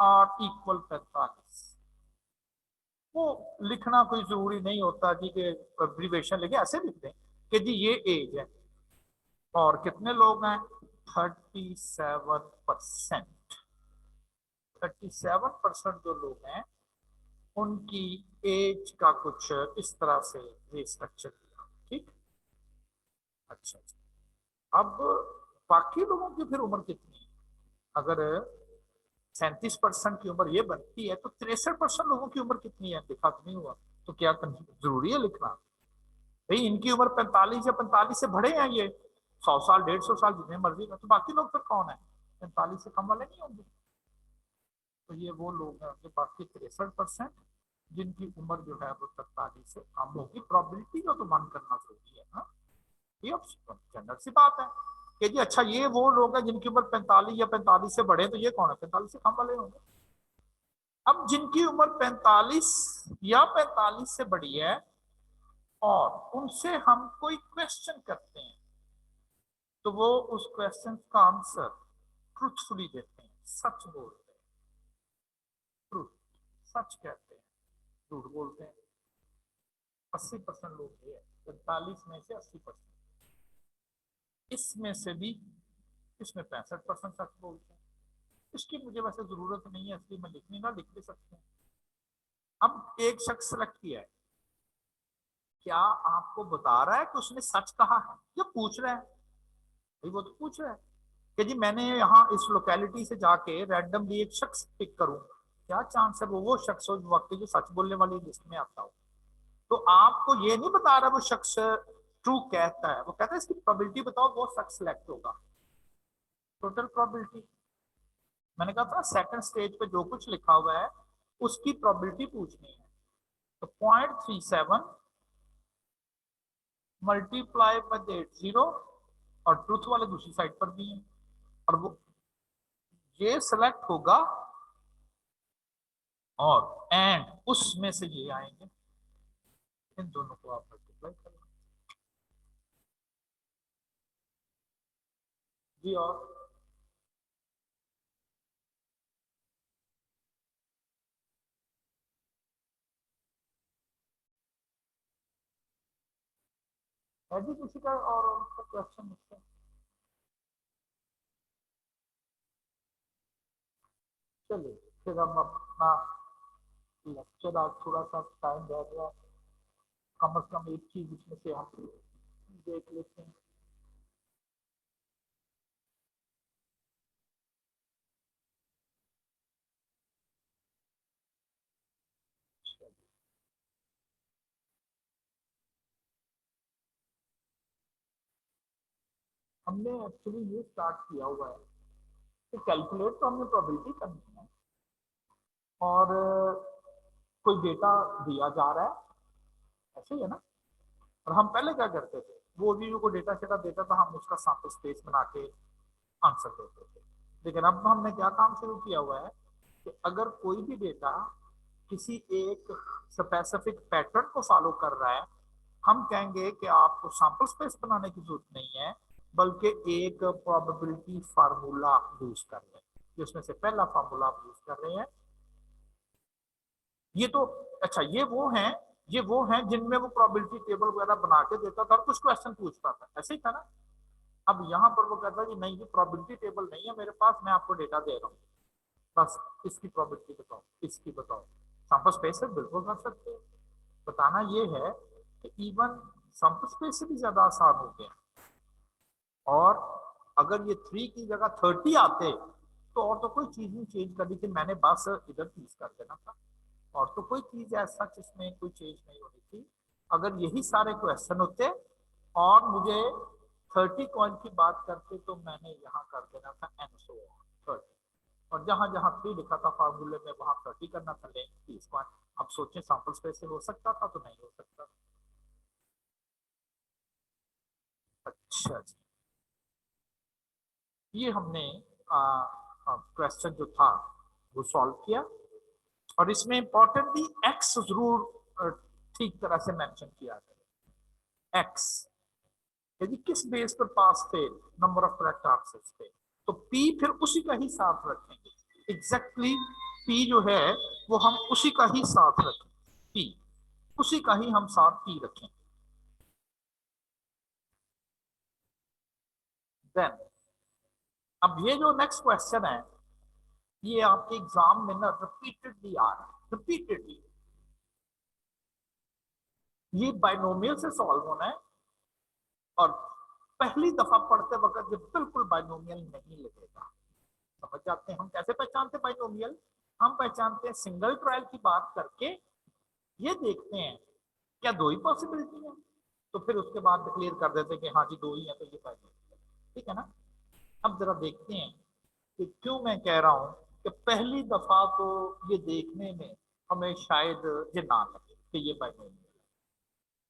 और इक्वल 45। वो लिखना कोई जरूरी नहीं होता जी कि एब्रीवेशन लिखे, ऐसे लिख दें कि जी ये एज है। और कितने लोग हैं, 37%। 37% जो लोग हैं उनकी एज का कुछ इस तरह से ये स्ट्रक्चर दिया, ठीक। अच्छा, अब बाकी लोगों की फिर उम्र कितनी है? अगर 37% की उम्र ये बनती है तो 63% लोगों की उम्र कितनी है लिखा तो नहीं हुआ, तो क्या जरूरी है लिखना? भाई इनकी उम्र 45 या 45 से बढ़े हैं, ये 100 साल 150 साल जितने मर्जी का, तो बाकी लोग फिर कौन है? 45 से कम वाले नहीं होंगे। तो ये वो लोग हैं जो बाकी 63% जिनकी उम्र जो है वो 45 से कम होगी। प्रोबेबिलिटी को तो मान करना जरूरी है ना, ये अब जनरल सी बात है कि जी अच्छा ये वो लोग हैं जिनकी उम्र 45 या 45 से बढ़े, तो ये कौन है? 45 से कम वाले होंगे। अब जिनकी उम्र 45 या 45 से बड़ी है और उनसे हम कोई क्वेश्चन करते हैं, तो वो उस क्वेश्चन का आंसर ट्रूथफुली देते हैं, सच बोलते हैं, ट्रूथ, सच कहते हैं, झूठ बोलते हैं। 80% लोग ये है, 45 में से 80%, इसमें से भी इसमें 65% सच बोलते हैं। इसकी मुझे वैसे जरूरत नहीं है, इसलिए मैं लिखने का लिख भी सकते हैं। अब एक शख्स सेलेक्ट किया है, क्या आपको बता रहा है कि उसने सच कहा है या पूछ रहा है? भाई वो तो पूछ रहा है कि जी मैंने यहाँ इस लोकेलिटी से जाके रैंडमली एक शख्स पिक करूं, क्या चांस है वो शख्स हो वक्त जो सच बोलने वाली लिस्ट में आता हो? तो आपको ये नहीं बता रहा वो शख्स ट्रू कहता है, वो कहता है इसकी प्रोबेबिलिटी बताओ वो शख्स सिलेक्ट होगा। टोटल प्रोबेबिलिटी, मैंने कहा था सेकंड स्टेज पे जो कुछ लिखा हुआ है उसकी प्रोबेबिलिटी पूछनी है। तो 0.37 मल्टीप्लाई बाय 80, और ट्रूथ वाले दूसरी साइड पर भी है, और वो ये सिलेक्ट होगा और एंड उसमें से ये आएंगे, इन दोनों को आप मल्टीप्लाई करें जी। और है जी किसी का और उनका क्वेश्चन मुझसे? चलिए फिर हम अपना लेक्चर आज थोड़ा सा टाइम रह गया, कम से कम एक चीज इसमें से हम देख लेते हैं। हमने एक्चुअली ये स्टार्ट किया हुआ है कि कैलकुलेट तो हमने प्रोबेबिलिटी करनी है, और कोई डेटा दिया जा रहा है, ऐसे ही है ना। और हम पहले क्या करते थे, वो भी को डेटा शेटा देता था, हम उसका सैंपल स्पेस बना के आंसर देते थे। लेकिन अब हमने क्या काम शुरू किया हुआ है कि अगर कोई भी डेटा किसी एक स्पेसिफिक पैटर्न को फॉलो कर रहा है, हम कहेंगे कि आपको सैंपल स्पेस बनाने की जरूरत नहीं है, बल्कि एक प्रोबेबिलिटी फार्मूला यूज कर लें, जिसमें से पहला फार्मूला आप यूज कर रहे हैं। ये तो अच्छा, ये वो हैं जिनमें वो प्रोबेबिलिटी टेबल वगैरह बना के देता था और कुछ क्वेश्चन पूछता था, ऐसे ही था ना। अब यहाँ पर वो कहता है कि नहीं, ये प्रोबेबिलिटी टेबल नहीं है मेरे पास, मैं आपको डेटा दे रहा हूँ, बस इसकी प्रोबेबिलिटी बताओ, इसकी बताओ। सैंपल स्पेस से बिल्कुल कर सकते हैं। बताना ये है कि इवन सैंपल स्पेस से भी ज्यादा आसान हो गया। और अगर ये 3 की जगह 30 आते तो और तो कोई चीज नहीं चेंज करनी थी, मैंने बस इधर 30 कर देना था, और तो कोई चीज ऐसा इसमें कोई चेंज नहीं होनी थी। अगर यही सारे क्वेश्चन होते और मुझे 30 कॉइन की बात करते तो मैंने यहाँ कर देना था एन सो 30, और जहां जहां 3 लिखा था फार्मूले में वहां 30 करना था, ले 30 कॉइन। अब सोचें सैंपल स्पेस से हो सकता था तो नहीं हो सकता। अच्छा जी, ये हमने क्वेश्चन जो था वो सॉल्व किया, और इसमें इंपॉर्टेंटली एक्स जरूर ठीक तरह से मेंशन किया गया। एक्स यदि किस बेस पर pass fail, number of correct answers थे, तो पी फिर उसी का ही साथ रखेंगे। एग्जैक्टली पी जो है वो हम उसी का ही साथ रखेंगे, पी उसी का ही हम साथ पी रखेंगे। देन अब ये जो नेक्स्ट क्वेश्चन है, ये आपके एग्जाम में ना रिपीटेडली आ रहा है, रिपीटेडली। ये बाइनोमियल से सॉल्व होना है, और पहली दफा पढ़ते वक्त ये बिल्कुल बाइनोमियल नहीं लगेगा। समझ जाते हैं हम कैसे पहचानते बाइनोमियल? हम पहचानते हैं सिंगल ट्रायल की बात करके, ये देखते हैं क्या 2 ही पॉसिबिलिटी है, तो फिर उसके बाद डिक्लेयर कर देते हैं कि हाँ जी 2 ही है, तो ये बाइनोमियल, ठीक है ना। अब जरा देखते हैं कि क्यों मैं कह रहा हूं कि पहली दफा तो ये देखने में हमें शायद ये ना लगे कि ये बाइनोमियल।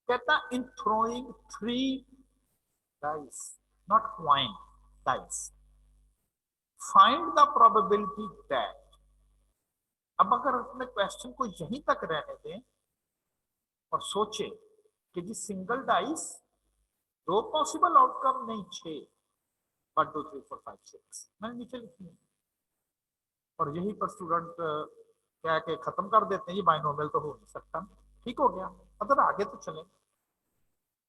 कहता इन throwing 3 dice, not coin, dice, find the probability that। अब अगर अपने क्वेश्चन को यहीं तक रहने दें और सोचे कि जी सिंगल डाइस 2 पॉसिबल आउटकम नहीं 6, 1 2 3 4 5 6 मैंने नीचे लिखी है, और यहीं पर स्टूडेंट कह के खत्म कर देते हैं ये बाइनोमियल तो हो नहीं सकता। ठीक हो गया, अगर आगे तो चले,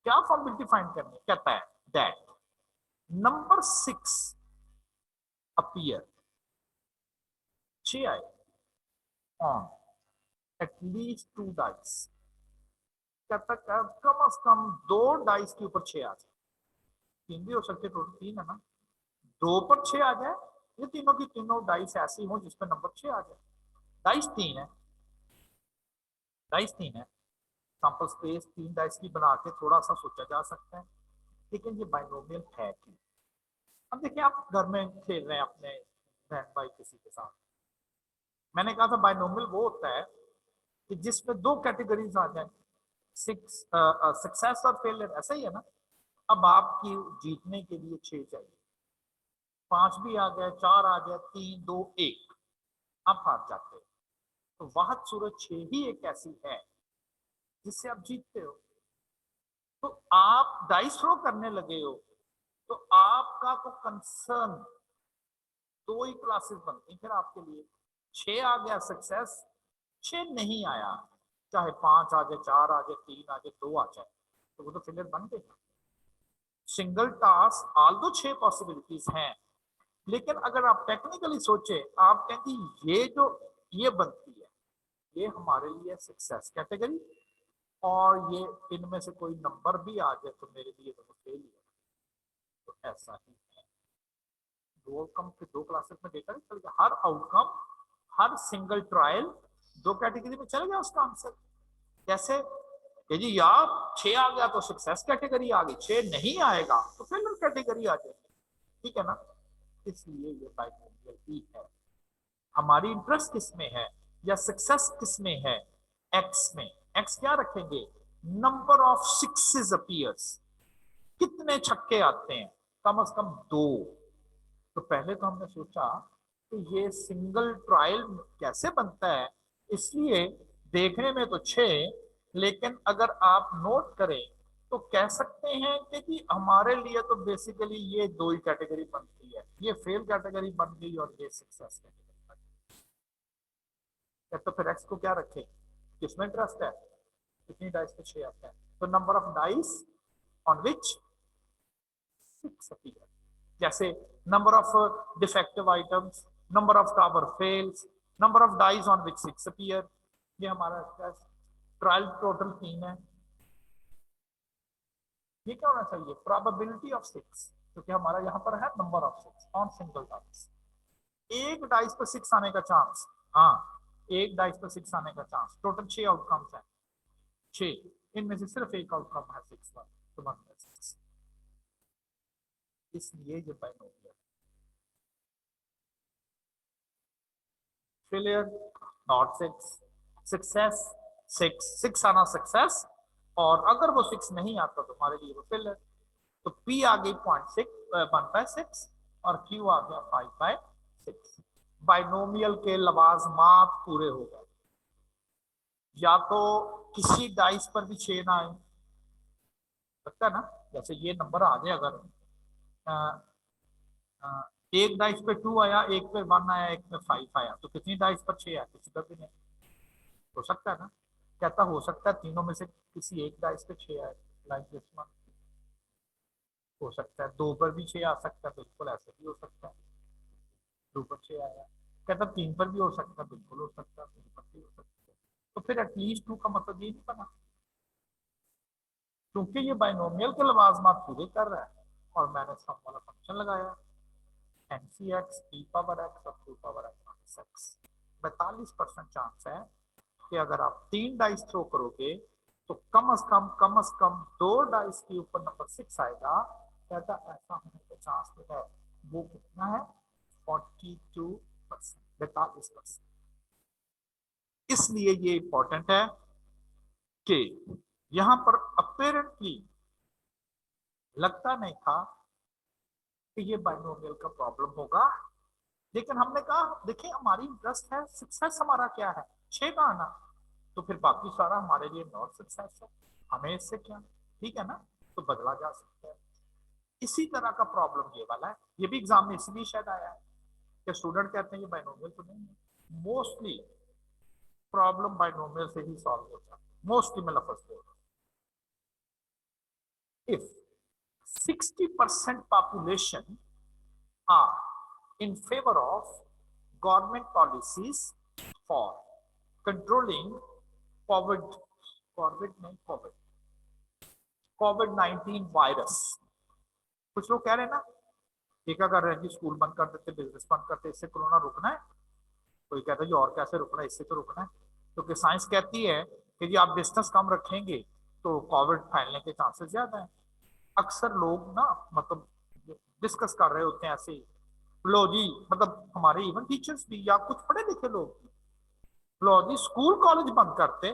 क्या प्रोबेबिलिटी फाइंड करनी, कहता है दैट नंबर 6 appear 6 आए on at least 2 dice। कहता कम से कम 2 डाइस के ऊपर 6 आ जाए, 3 भी हो सकते, टोटल 3 है ना, 2 पर 6 आ जाए, ये तीनों की तीनों डाइस ऐसी हो जिसमें नंबर 6 आ जाए। डाइस 3 है, डाइस 3 है, सैंपल स्पेस 3 डाइस की बना के थोड़ा सा सोचा जा सकता है, लेकिन ये बाइनोमियल है कि। अब देखिए आप घर में खेल रहे हैं अपने बहन भाई किसी के साथ, मैंने कहा था बाइनोमियल वो होता है कि जिसमें 2 कैटेगरीज आ जाए, सक्सेस और फेलियर, ऐसा ही है ना। अब आपकी जीतने के लिए 6 चाहिए, 5 भी आ गए, 4 आ गए, 3 2 1, आप हार जाते हो। तो वाहद सूरत 6 ही एक ऐसी है जिससे आप जीतते हो। तो आप डाइस थ्रो करने लगे हो, तो आपका तो कंसर्न 2 ही क्लासेस बनती हैं फिर आपके लिए। 6 आ गया सक्सेस, 6 नहीं आया, चाहे 5 आ जाए, 4 आ जाए, 3 आ जाए, 2 आ जाए, तो वो तो फेलियर बन गए। सिंगल टास्क ऑल दो 6 पॉसिबिलिटीज हैं, लेकिन अगर आप टेक्निकली सोचे, आप कहेंगे ये जो ये बनती है, ये हमारे लिए सक्सेस कैटेगरी, और ये इनमें से कोई नंबर भी आ जाए तो मेरे लिए तो फेलियर। तो ऐसा ही है, 2 आउटकम के 2 क्लासेस में देखा चल गया, हर आउटकम हर सिंगल ट्रायल 2 कैटेगरी में चल गया उसका आंसर। जैसे कि जी यार 6 आ गया तो सक्सेस कैटेगरी आ गई, 6 नहीं आएगा तो फेलियर कैटेगरी आ जाएगी, ठीक है ना। इसलिए ये बाइनोमियल ही है। हमारी इंटरेस्ट किसमें है या सक्सेस किसमें है? एक्स में। एक्स क्या रखेंगे? नंबर ऑफ सिक्सेस अपीयर्स, कितने छक्के आते हैं, कम से कम 2। तो पहले तो हमने सोचा कि ये सिंगल ट्रायल कैसे बनता है, इसलिए देखने में तो 6, लेकिन अगर आप नोट करें तो कह सकते हैं कि जी हमारे लिए तो बेसिकली ये दो ही कैटेगरी बनती है, ये फेल कैटेगरी बन गई और ये सक्सेस कैटेगरी बन गई। तो फिर एक्स को क्या रखें, किसमें इंटरेस्ट है, कितनी डाइस पे 6 आता है, तो number of dice on which 6 appear, जैसे number of defective items, number of tower fails, number of dice on which 6 appear, ये हमारा ट्रायल टोटल 3 है। ये क्या होना चाहिए, प्रोबेबिलिटी ऑफ 6, क्योंकि हमारा यहाँ पर है number of 6 on single dice, एक डाइस पर 6 आने का चांस, हाँ एक डाइस पर 6 आने का चांस, टोटल 6 आउटकम्स है, 6 इनमें से सिर्फ एक आउटकम है 6 वाला, तो बन गया 6, इसलिए ये बाइनोमियल। फेलियर नॉट 6, सक्सेस 6 आना सक्सेस, और अगर वो 6 नहीं आता तो हमारे लिए वो फेलियर। तो P आ गई 0.6 1/6 और Q आ गया 5/6। बाइनोमियल के लवाजमात पूरे हो गए, या तो किसी डाइस पर भी 6 ना आए, लगता है ना, जैसे ये नंबर आ जाए अगर एक डाइस पे 2 आया, एक पे 1 आया, एक पे 5 आया, तो कितनी डाइस पर 6 आया, किसी पर भी नहीं, हो सकता है ना, कहता हो सकता है तीनों में से किसी एक डाइस पे 6 आए, लाइक दिस वन, हो सकता है 2 पर भी 6 आ सकता है, बिल्कुल ऐसे भी हो सकता है 2 पर 6 आया, कहता 3 पर भी हो सकता है, बिल्कुल हो सकता है 3 पर भी हो सकता है, तो फिर एटलीस्ट 2 का मतलब ये नहीं बना, क्योंकि ये बाइनोमियल के लवाजमात पूरे कर रहा है और मैंने सम वाला फंक्शन लगाया NCX P पावर x और 2 पावर x, 42% चांस है कि अगर आप 3 डाइस थ्रो करोगे तो कम से कम 2 डाइस के ऊपर नंबर 6 आएगा, कहता ऐसा होने का चांस तो है, वो कितना है 42%, 42%। इसलिए ये इंपॉर्टेंट है कि यहां पर अपेरेंटली लगता नहीं था कि ये बाइनोमियल का प्रॉब्लम होगा, लेकिन हमने कहा देखिए हमारी इंटरेस्ट है सक्सेस, हमारा क्या है 6 का आना, तो फिर बाकी सारा हमारे लिए नॉट सक्सेस है, हमें इससे क्या, ठीक है ना, तो बदला जा सकता है। इसी तरह का प्रॉब्लम ये वाला है, ये भी एग्जाम में इसलिए शायद आया है कि स्टूडेंट कहते हैं ये बाइनोमियल तो नहीं है, मोस्टली प्रॉब्लम बाइनोमियल से ही सॉल्व होता है, मोस्टली मैं लफ्ज बोल रहा हूँ। If 60% population are in favor of government policies for controlling COVID, COVID-19 virus, कुछ लोग कह रहे हैं ना, ये क्या कर रहे हैं कि स्कूल बंद कर देते, बिजनेस बंद करते, इससे कोरोना रुकना है, कोई कहता है जी और कैसे रुकना है, इससे तो रुकना है, क्योंकि साइंस कहती है कि जी आप डिस्टेंस कम रखेंगे तो कोविड फैलने के चांसेस ज्यादा है। अक्सर लोग ना मतलब डिस्कस कर रहे होते हैं ऐसे ही, लो जी मतलब हमारे इवन टीचर्स भी या कुछ पढ़े लिखे लोग, लो जी स्कूल कॉलेज बंद करते,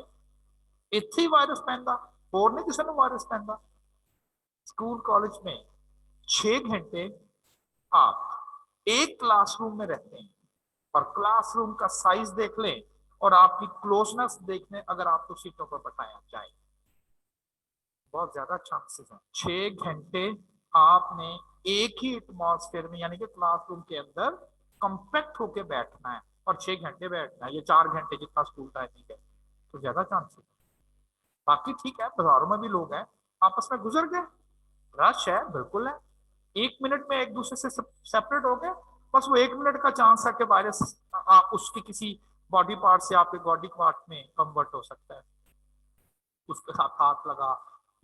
ਇੱਥੇ ਹੀ ਵਾਇਰਸ ਪੈਂਦਾ, ਹੋਰ नहीं किसी ਨੂੰ वायरस पैंदा। स्कूल कॉलेज में 6 घंटे आप एक क्लासरूम में रहते हैं और क्लासरूम का साइज देख लें और आपकी क्लोजनेस देख लें, अगर आपको सीटों पर बैठाया जाए बहुत ज्यादा चांसेस हैं। 6 घंटे आपने एक ही एटमॉस्फेयर में यानी कि क्लासरूम के अंदर कंपैक्ट होके बैठना है और 6 घंटे बैठना है, ये 4 घंटे जितना स्कूल टाइमिंग है, तो ज्यादा चांसेस। बाकी ठीक है बाजारों में भी लोग हैं, आपस में गुजर गए, रश है बिल्कुल है, 1 मिनट में एक दूसरे से सेपरेट हो गए, बस वो 1 मिनट का चांस है कि वायरस उसके किसी बॉडी पार्ट से आपके बॉडी पार्ट में कन्वर्ट हो सकता है, उसके साथ हाथ लगा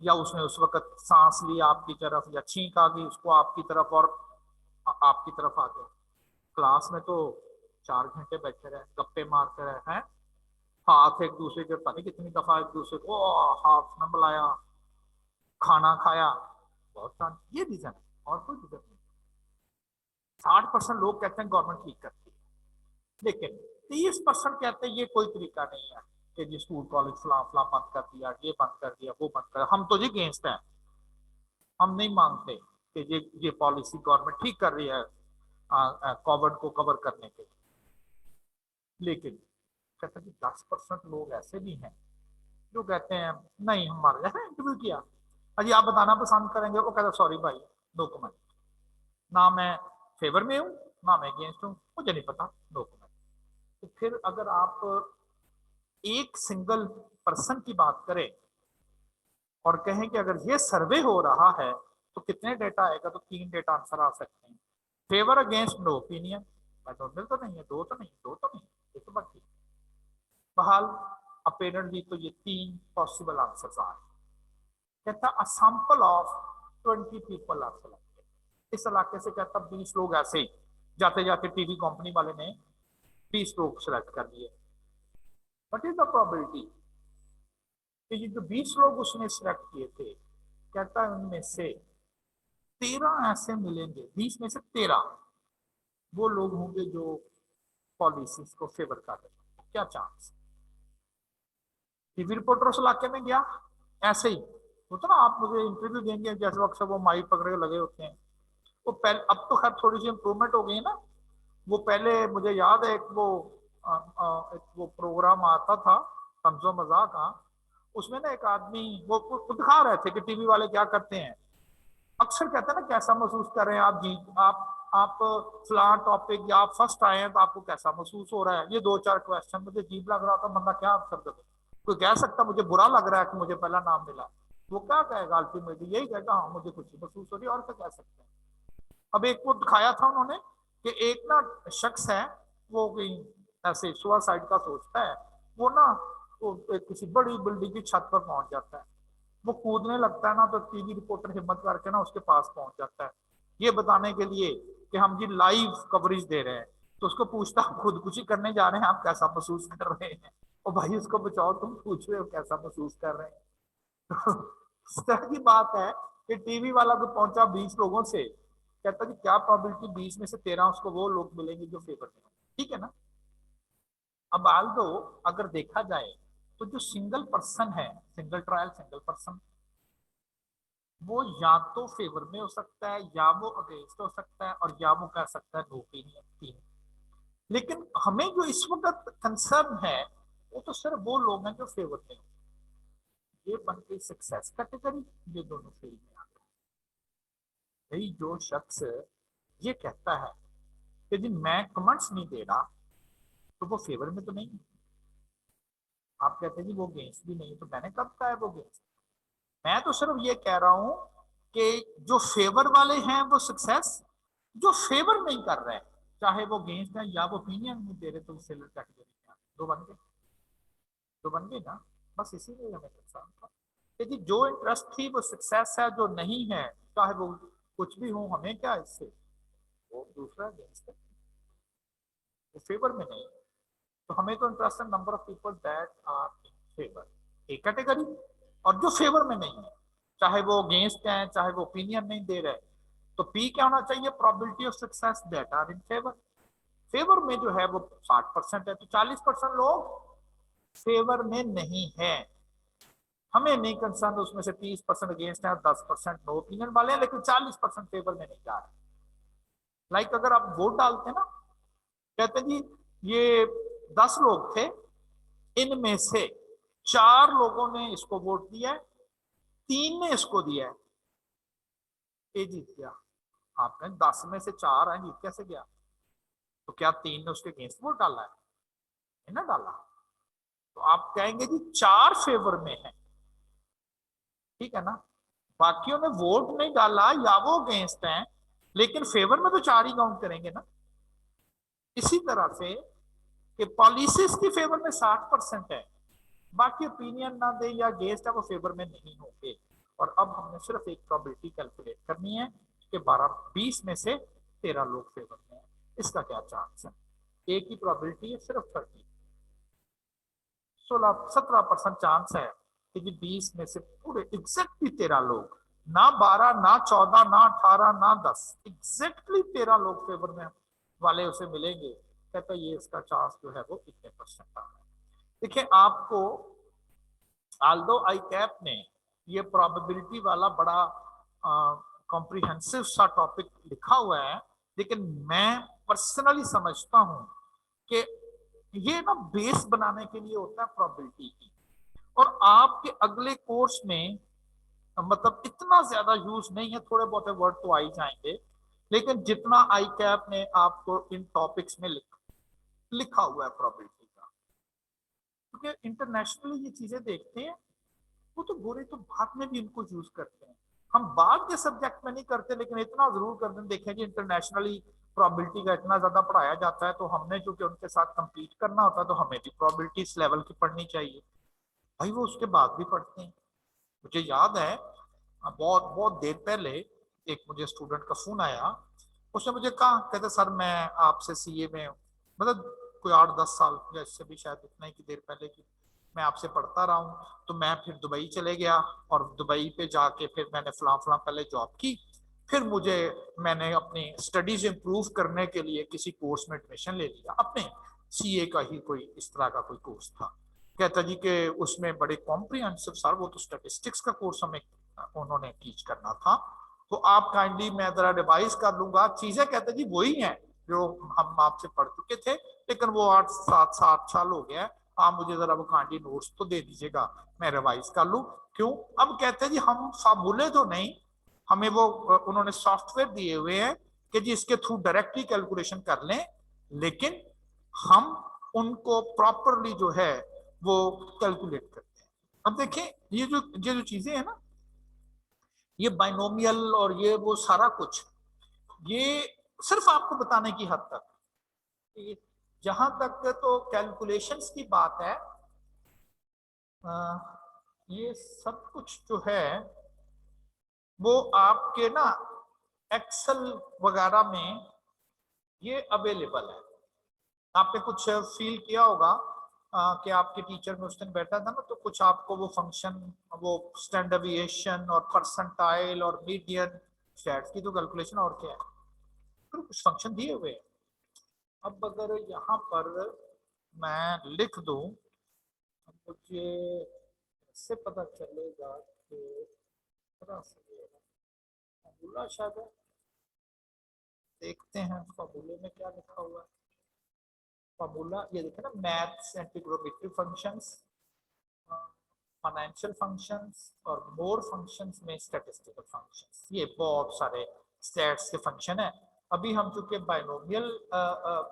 या उसने उस वक्त सांस ली आपकी तरफ या छींक आ गई उसको आपकी तरफ और आपकी तरफ आ गया। क्लास में तो 4 घंटे बैठे रहे, गप्पे मारते रहे हैं, हाथ एक दूसरे के पता नहीं कितनी दफा एक दूसरे को हाथ में मिलाया, खाना खाया, बहुत सारे ये रीजन है और कोई रीजन नहीं। 60% लोग कहते हैं गवर्नमेंट ठीक करती है, लेकिन 30% कहते हैं ये कोई तरीका नहीं है कि जी स्कूल कॉलेज फला फला बंद कर दिया, ये बंद कर दिया, वो बंद कर, हम तो जी अगेंस्ट हैं, हम नहीं मानते कि ये पॉलिसी गवर्नमेंट ठीक कर रही है कोविड को कवर करने के लिए। लेकिन कहते हैं 10% लोग ऐसे भी हैं जो कहते हैं नहीं, हमारे जैसे इंटरव्यू किया अजी आप बताना पसंद करेंगे, वो कहता सॉरी भाई नो कमेंट, ना मैं फेवर में हूँ ना मैं अगेंस्ट हूँ, मुझे नहीं पता, नो कमेंट। तो फिर अगर आप एक सिंगल पर्सन की बात करें और कहें कि अगर ये सर्वे हो रहा है तो कितने डेटा आएगा, तो 3 डेटा आंसर आ सकते हैं, फेवर अगेंस्ट नो ओपिनियन, मैथोडल तो नहीं है, दो तो नहीं, ये तो बाकी बहाल अपेरेंटली तो ये 3 पॉसिबल आंसर्स आ रहे। कहता a sample of 20 people are selected, इस इलाके से कहता 20 लोग ऐसे ही जाते जाते टीवी कंपनी वाले ने 20 लोग सेलेक्ट कर लिए। व्हाट इज द प्रोबेबिलिटी कि ये जो 20 लोग उसने सिलेक्ट किए थे, कहता है उनमें से 13 ऐसे मिलेंगे, 20 में से 13 वो लोग होंगे जो पॉलिसीज को फेवर कर रहे हैं। क्या चांस? टीवी रिपोर्टर उस इलाके में गया, ऐसे ही होता ना, आप मुझे इंटरव्यू देंगे जैसे अक्सर वो माइक पकड़ के लगे होते हैं, वो पहले, अब तो खैर थोड़ी सी इंप्रूवमेंट हो गई है ना, वो पहले मुझे याद है एक वो प्रोग्राम आता था तंजो मजाक का, उसमें ना एक आदमी वो दिखा रहे थे कि टीवी वाले क्या करते हैं, अक्सर कहते हैं ना कैसा महसूस कर रहे हैं आप, जी आप फलां टॉपिक या आप फर्स्ट आए हैं तो आपको कैसा महसूस हो रहा है, ये 2-4 क्वेश्चन मुझे अजीब लग रहा था, बंदा क्या आंसर दे, कोई कह सकता मुझे बुरा लग रहा है कि मुझे पहला नाम मिला, वो क्या कहेगा अल्टीमेटली, यही कहेगा हाँ मुझे खुशी महसूस हो रही है, और क्या कह सकते हैं। अब एक को दिखाया था उन्होंने कि एक ना शख्स है, वो कोई ऐसे सुसाइड का सोचता है, वो ना वो किसी बड़ी बिल्डिंग की छत पर पहुंच जाता है, वो कूदने लगता है ना, तो टीवी रिपोर्टर हिम्मत करके ना उसके पास पहुंच जाता है, ये बताने के लिए कि हम जी लाइव कवरेज दे रहे हैं, तो उसको पूछता आप खुदकुशी करने जा रहे हैं, आप कैसा महसूस कर रहे हैं, और भाई उसको बचाओ, तुम पूछ रहे हो कैसा महसूस कर रहे हैं। तो इस तरह की बात है कि टीवी वाला को पहुंचा 20 लोगों से, कहता कि क्या प्रोबेबिलिटी 20 में से 13 उसको वो लोग मिलेंगे जो फेवर में, ठीक है ना। अब आल्दो अगर देखा जाए तो जो सिंगल पर्सन है, सिंगल ट्रायल सिंगल पर्सन, वो या तो फेवर में हो सकता है या वो अगेंस्ट हो सकता है और या वो कह सकता है नो ओपिनियन। लेकिन हमें जो इस वक्त कंसर्न है वो तो सिर्फ वो लोग हैं जो फेवर में, ये बन गई सक्सेस कैटेगरी, ये दोनों फील्ड में आते हैं। भाई जो शख्स ये कहता है कि जी मैं कमेंट्स नहीं दे रहा, तो वो फेवर में तो नहीं है। आप कहते हैं जी वो अगेंस्ट भी नहीं, तो मैंने कब कहा है वो अगेंस्ट, मैं तो सिर्फ ये कह रहा हूं कि जो फेवर वाले हैं वो सक्सेस, जो फेवर नहीं कर रहे हैं चाहे वो अगेंस्ट है या वो ओपिनियन नहीं दे रहे, तो वो फेलर कैटेगरी में दो बन गए, तो बन गए ना। बस इसीलिए हमें नुकसान था कि जो इंटरेस्ट थी वो सक्सेस है, जो नहीं है चाहे वो कुछ भी हो, हमें क्या इससे, वो दूसरा अगेंस्ट है, वो फेवर में नहीं है। तो हमें तो इंटरेस्ट है number of people that are in favour, एक कैटेगरी, और जो फेवर में नहीं है चाहे वो अगेंस्ट है चाहे वो ओपिनियन नहीं दे रहे, तो पी क्या होना चाहिए, probability of success that are in favour. Favour में जो है वो 60% है, तो 40% लोग फेवर में नहीं है, हमें नहीं कंसर्न उसमें से 30% अगेंस्ट है और 10% नो ओपिनियन वाले हैं, लेकिन 40% फेवर में नहीं जा रहे। लाइक अगर आप वोट डालते ना, कहते जी ये 10 लोग थे, इनमें से 4 लोगों ने इसको वोट दिया है, 3 ने इसको दिया है, ये जीत गया। आपने 10 में से 4 है, जीत कैसे गया, तो क्या 3 ने उसके अगेंस्ट वोट डाला है ना, डाला, तो आप कहेंगे जी 4 फेवर में है, ठीक है ना, बाकियों ने वोट नहीं डाला या वो अगेंस्ट हैं, लेकिन फेवर में तो 4 ही काउंट करेंगे ना। इसी तरह से कि पॉलिसीज की फेवर में 60% है, बाकी ओपिनियन ना दे या अगेंस्ट है वो फेवर में नहीं होंगे। और अब हमने सिर्फ एक प्रोबेबिलिटी कैलकुलेट करनी है कि 20 में से 13 लोग फेवर में है, इसका क्या चांस है, एक ही प्रोबेबिलिटी है सिर्फ 17% चांस है कि 20 में से पूरे एग्जैक्टली 13 लोग, ना 12 ना 14 ना 18 ना 10, एग्जैक्टली 13 लोग फेवर में वाले उसे मिलेंगे, कहता ये इसका चांस जो है वो इतने परसेंट आ रहा है। देखिए आपको आल्दो आई कैप ने ये प्रोबेबिलिटी वाला बड़ा कॉम्प्रिहेंसिव सा टॉपिक लिखा हुआ है, लेकिन मैं पर्सनली समझता हूं कि ये ना बेस बनाने के लिए होता है प्रोबेबिलिटी की, और आपके अगले कोर्स में मतलब इतना ज्यादा यूज नहीं है, थोड़े बहुत वर्ड तो आ ही जाएंगे, लेकिन जितना आई कैप ने आपको इन टॉपिक्स में लिखा हुआ है प्रोबेबिलिटी का, क्योंकि इंटरनेशनली ये चीजें देखते हैं, वो तो बुरे तो बाद में भी इनको यूज करते हैं। हम बाद के सब्जेक्ट में नहीं करते, लेकिन इतना जरूर करते हैं। देखें जी, इंटरनेशनली प्रोबेबिलिटी का इतना ज्यादा पढ़ाया जाता है, तो हमने चूंकि उनके साथ compete करना होता है, तो हमें भी प्रोबेबिलिटी इस लेवल की पढ़नी चाहिए। भाई वो उसके बाद भी पढ़ते हैं। मुझे याद है बहुत बहुत देर पहले एक मुझे स्टूडेंट का फोन आया, उसने मुझे कहा, कहते सर मैं आपसे सीए में, मतलब कोई 8-10 साल या इससे भी शायद इतना ही की देर पहले की, मैं आपसे पढ़ता रहा हूँ। तो मैं फिर दुबई चले गया, और दुबई पे जाके फिर मैंने फलां फलां पहले जॉब की, फिर मैंने अपनी स्टडीज इंप्रूव करने के लिए किसी कोर्स में एडमिशन ले लिया, अपने सीए का ही कोई इस तरह का कोई कोर्स था। कहता जी कि उसमें बड़े कॉम्प्रिहेंसिव, सर वो तो स्टैटिस्टिक्स का कोर्स हमें उन्होंने टीच करना था, तो आप काइंडली मैं जरा रिवाइज कर लूंगा चीजें। कहते जी वही हैं जो हम आपसे पढ़ चुके थे, लेकिन वो 8-7 हो गया, आप मुझे जरा वो काइंडली नोट्स तो दे दीजिएगा, मैं रिवाइज कर लूं। क्यों? अब कहते जी हम फार्मूले तो नहीं, हमें वो उन्होंने सॉफ्टवेयर दिए हुए हैं कि जी इसके थ्रू डायरेक्टली कैलकुलेशन कर लें, लेकिन हम उनको प्रॉपरली जो है वो कैलकुलेट करते हैं। अब देखें ये जो चीजें हैं ना, ये बाइनोमियल और ये वो सारा कुछ, ये सिर्फ आपको बताने की हद तक। जहां तक तो कैलकुलेशंस की बात है, ये सब कुछ जो है वो आपके ना एक्सेल वगैरह में ये अवेलेबल है। आपने कुछ फील किया होगा कि आपके टीचर में उस दिन बैठा था ना, तो कुछ आपको वो फंक्शन, वो स्टैंडर्ड डेविएशन और परसेंटाइल और मीडियन, स्टैट्स की तो कैलकुलेशन और क्या है, तो कुछ फंक्शन दिए हुए हैं। अब अगर यहाँ पर मैं लिख दूं, मुझे इससे पता चलेगा कि फॉर्मूला शायद है। देखते हैं फॉर्मूले में क्या लिखा हुआ है। फॉर्मूला ये देखें ना, maths and trigonometry functions, financial functions और मोर फंक्शंस में स्टैटिस्टिकल फंक्शंस, ये बहुत सारे स्टैट्स के फंक्शन है। अभी हम चूंकि बाइनोमियल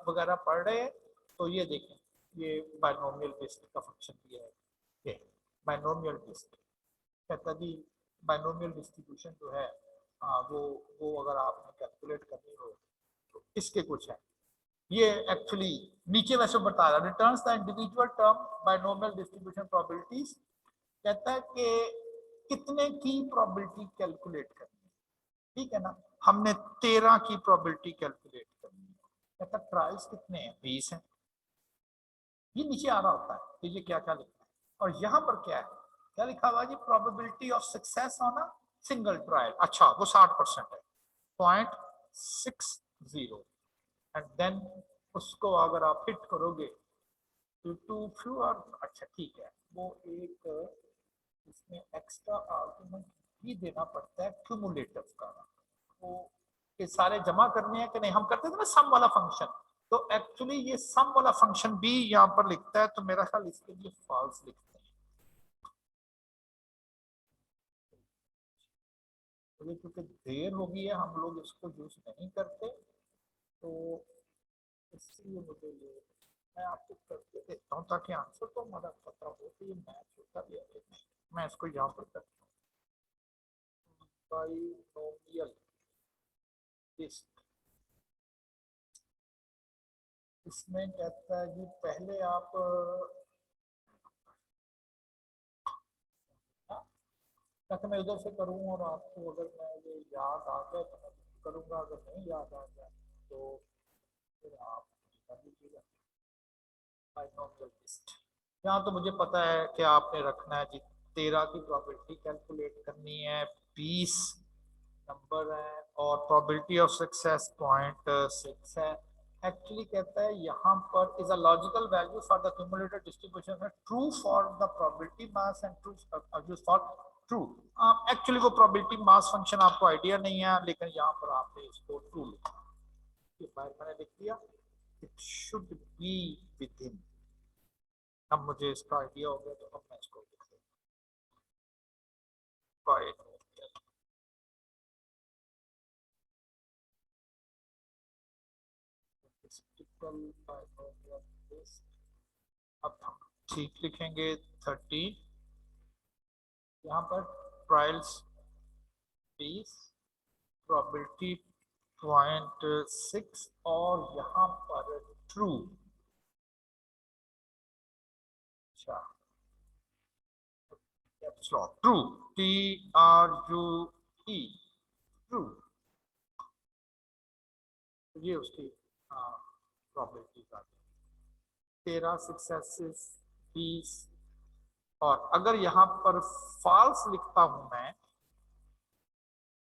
वगैरह पढ़ रहे हैं, तो ये देखें, ये बाइनोमियल बेस्ड का फंक्शन दिया है, ये बाइनोमियल बेस्ड कहता जी, बाइनोमियल डिस्ट्रीब्यूशन जो है वो अगर आपने कैलकुलेट करनी हो तो इसके कुछ है। ये एक्चुअली नीचे वैसे बता रहा, returns the individual term binomial distribution probabilities, कहता है कि कितने की प्रोबेबिलिटी कैलकुलेट करनी है, ठीक है ना। हमने 13 की प्रोबेबिलिटी कैलकुलेट करनी है, कहता ट्रायल्स कितने हैं, 20 हैं। ये नीचे आ रहा होता है कि ये क्या क्या लिखा है, और यहाँ पर क्या है, क्या लिखा हुआ है जी, probability of success on a single trial, अच्छा वो 60% है, 0.60, एंड देन उसको अगर आप हिट करोगे टू फ्यू, और अच्छा ठीक है, वो एक इसमें एक्स्ट्रा आर्गुमेंट भी देना पड़ता है क्यूमुलेटिव का, वो ये सारे जमा करने हैं कि नहीं, हम करते थे ना सम वाला फंक्शन, तो एक्चुअली ये सम वाला फंक्शन भी यहाँ पर लिखता है, तो मेरा ख्याल इसके लिए फॉल्स लिखते हैं। तो क्योंकि देर हो गई है, हम लोग इसको यूज नहीं करते, तो इसलिए मुझे ये मैं आपको करके देता हूँ ताकि आंसर तो हमारा पता हो कि ये मैच होता भी है कि नहीं। मैं इसको यहाँ पर करता हूँ, बाइनोमियल लिस्ट, इसमें कहता है कि पहले आप ताकि मैं इधर से करूँ, और आपको अगर मैं ये याद आ जाए तो मैं करूँगा, अगर नहीं याद आ जाए तो फिर आप कर लीजिएगा। बाइनोमियल लिस्ट, यहाँ तो मुझे पता है कि आपने रखना है जी, 13 की प्रोबेबिलिटी कैलकुलेट करनी है, 20 नंबर है, और प्रोबेबिलिटी ऑफ सक्सेस 0.6 है। एक्चुअली कहता है यहाँ पर is a logical value for the cumulated distribution है, true for the probability mass and true for true. Actually वो प्रोबेबिलिटी मास फंक्शन आपको आइडिया नहीं है, लेकिन यहाँ पर आपने इसको ट्रू लिखा, मैंने लिख दिया, it should be with in. अब मुझे इसका आइडिया हो गया, तो अब मैं इसको लिख देता हूँ। अब हम ठीक लिखेंगे 30, यहाँ पर ट्रायल्स 20, प्रोबेबिलिटी 0.6 और यहाँ पर ट्रू। अच्छा ट्रू, TRUE ट्रू, ये उसकी प्रोबेबिलिटी आ गई। 13 सक्सेसेस 20, और अगर यहाँ पर फॉल्स लिखता हूं मैं,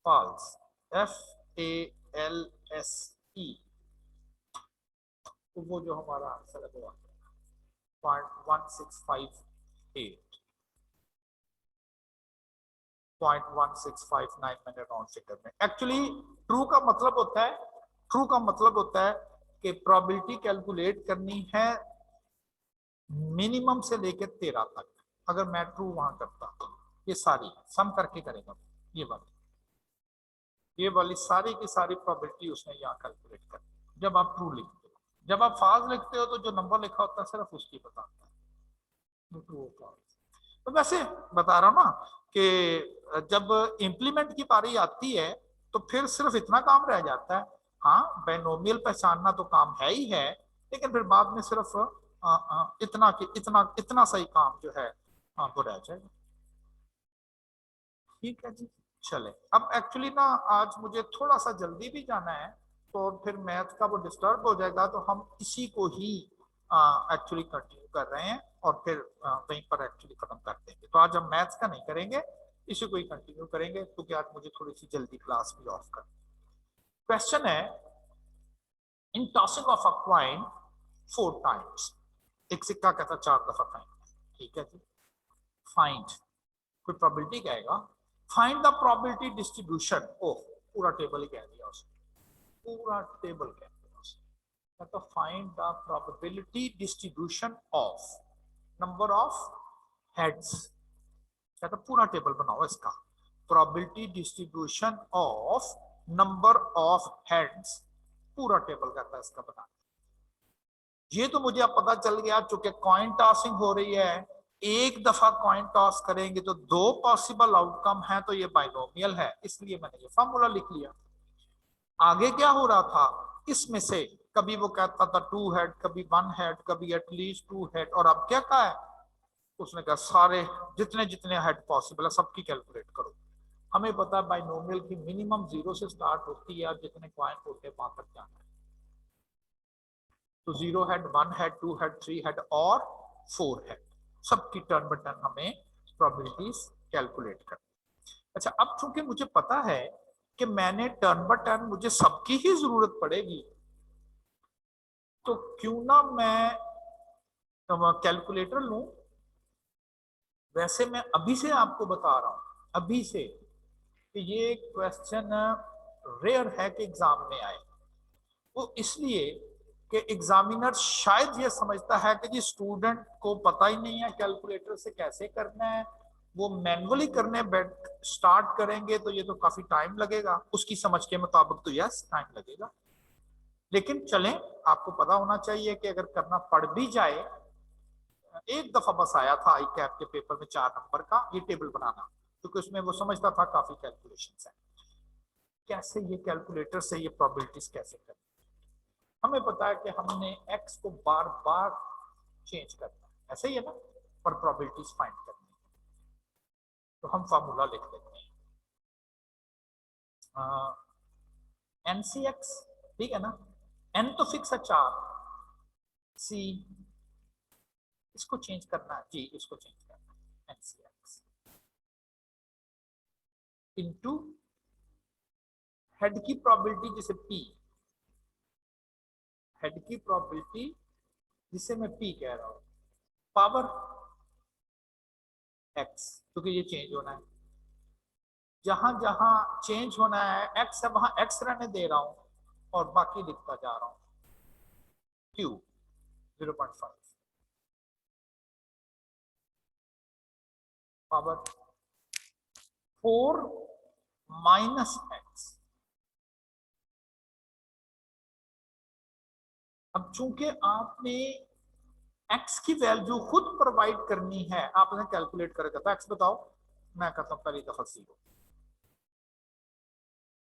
फॉल्स FALSE, तो वो जो हमारा आंसर है वो 0.1658, 0.1659 मैंने राउंड फिगर में। एक्चुअली ट्रू का मतलब होता है, ट्रू का मतलब होता है कि प्रोबेबिलिटी कैलकुलेट करनी है मिनिमम से लेकर 13 तक। अगर मैं ट्रू वहां करता तो ये सारी सम करके करेगा, ये वाली सारी की सारी प्रोबेबिलिटी उसने यहाँ कैलकुलेट कर, जब आप ट्रू लिखते हो। जब आप फॉल्स लिखते हो तो जो नंबर लिखा होता है सिर्फ उसकी बताता है, ट्रू फॉल्स। तो वैसे बता रहा हूँ ना कि जब इंप्लीमेंट की बारी आती है तो फिर सिर्फ इतना काम रह जाता है। हाँ बाइनोमियल पहचानना तो काम है ही है, लेकिन फिर बाद में सिर्फ इतना सही काम जो है वो रह जाएगा। ठीक है जी, चले। अब एक्चुअली ना आज मुझे थोड़ा सा जल्दी भी जाना है, तो फिर मैथ का वो डिस्टर्ब हो जाएगा, तो हम इसी को ही एक्चुअली कंटिन्यू कर रहे हैं और फिर वहीं पर एक्चुअली खत्म कर देंगे। तो आज हम मैथ्स का नहीं करेंगे, इसी को ही कंटिन्यू करेंगे, क्योंकि आज मुझे थोड़ी सी जल्दी क्लास भी ऑफ कर। क्वेश्चन है, in tossing of a coin 4 times, एक सिक्का कहता 4 दफा फेंकना, ठीक है जी। फाइंड, कोई प्रोबेबिलिटी कहेगा, find the probability distribution. Oh पूरा टेबल ही कह दिया उसने, पूरा टेबल कह दिया उसने। तो find the probability distribution of number of heads, कहता पूरा टेबल बनाओ इसका, probability distribution of number of heads, पूरा टेबल कहता है इसका बना। ये तो मुझे अब पता चल गया, चूंकि कॉइन टॉसिंग हो रही है, एक दफा कॉइन टॉस करेंगे तो 2 पॉसिबल आउटकम है, तो ये बाइनोमियल है, इसलिए मैंने ये फॉर्मूला लिख लिया। आगे क्या हो रहा था, इसमें से कभी वो कहता था 2 हेड, कभी 1 हेड, कभी एटलीस्ट 2 हेड, और अब क्या कहा है उसने, कहा सारे जितने जितने हेड पॉसिबल है सबकी कैलकुलेट करो। हमें पता है बाइनोमियल की मिनिमम 0 से स्टार्ट होती है, जितने कॉइन होते हैं वहां तक जाना है। तो 0 हेड, 1 हेड, 2 हेड, 3 हेड और 4 हेड, सबकी टर्न बाय टर्न हमें प्रोबेबिलिटीज कैलकुलेट करनी। अच्छा, अब चूंकि मुझे पता है कि मैंने टर्न बाय टर्न मुझे सबकी ही जरूरत पड़ेगी, तो क्यों ना मैं कैलकुलेटर लूं। वैसे मैं अभी से आपको बता रहा हूं, अभी से, कि ये क्वेश्चन रेयर है कि एग्जाम में आए। वो इसलिए कि एग्जामिनर शायद ये समझता है कि जी स्टूडेंट को पता ही नहीं है कैलकुलेटर से कैसे करना है, वो मैनुअली करने स्टार्ट करेंगे तो ये तो काफी टाइम लगेगा, उसकी समझ के मुताबिक तो यस टाइम लगेगा। लेकिन चलें, आपको पता होना चाहिए कि अगर करना पड़ भी जाए, एक दफा बस आया था आई कैप के पेपर में 4 नंबर का ये टेबल बनाना, क्योंकि उसमें वो समझता था काफी कैलकुलेशंस है, कैसे ये कैलकुलेटर से ये प्रोबेबिलिटीज कैसे करनी। हमें पता है कि हमने x को बार बार चेंज करना है, ऐसे ही है ना, पर प्रोबेबिलिटीज फाइंड करनी है। तो हम फार्मूला लिख देते हैं, NCX, ठीक है ना, n तो फिक्स है 4, C इसको चेंज करना है, जी इसको चेंज करना है, NCX इनटू हेड की प्रोबेबिलिटी जिसे P, हेड की प्रोबेबिलिटी जिसे मैं P कह रहा हूं, पावर x, क्योंकि ये चेंज होना है, जहां जहां चेंज होना है x है वहां x रहने दे रहा हूं और बाकी लिखता जा रहा हूं, q 0.5 पावर 4 माइनस x, अब चूंकि आपने x की वैल्यू खुद प्रोवाइड करनी है, आपने कैलकुलेट करके था x बताओ, मैं कहता हूं पहली दफा 0।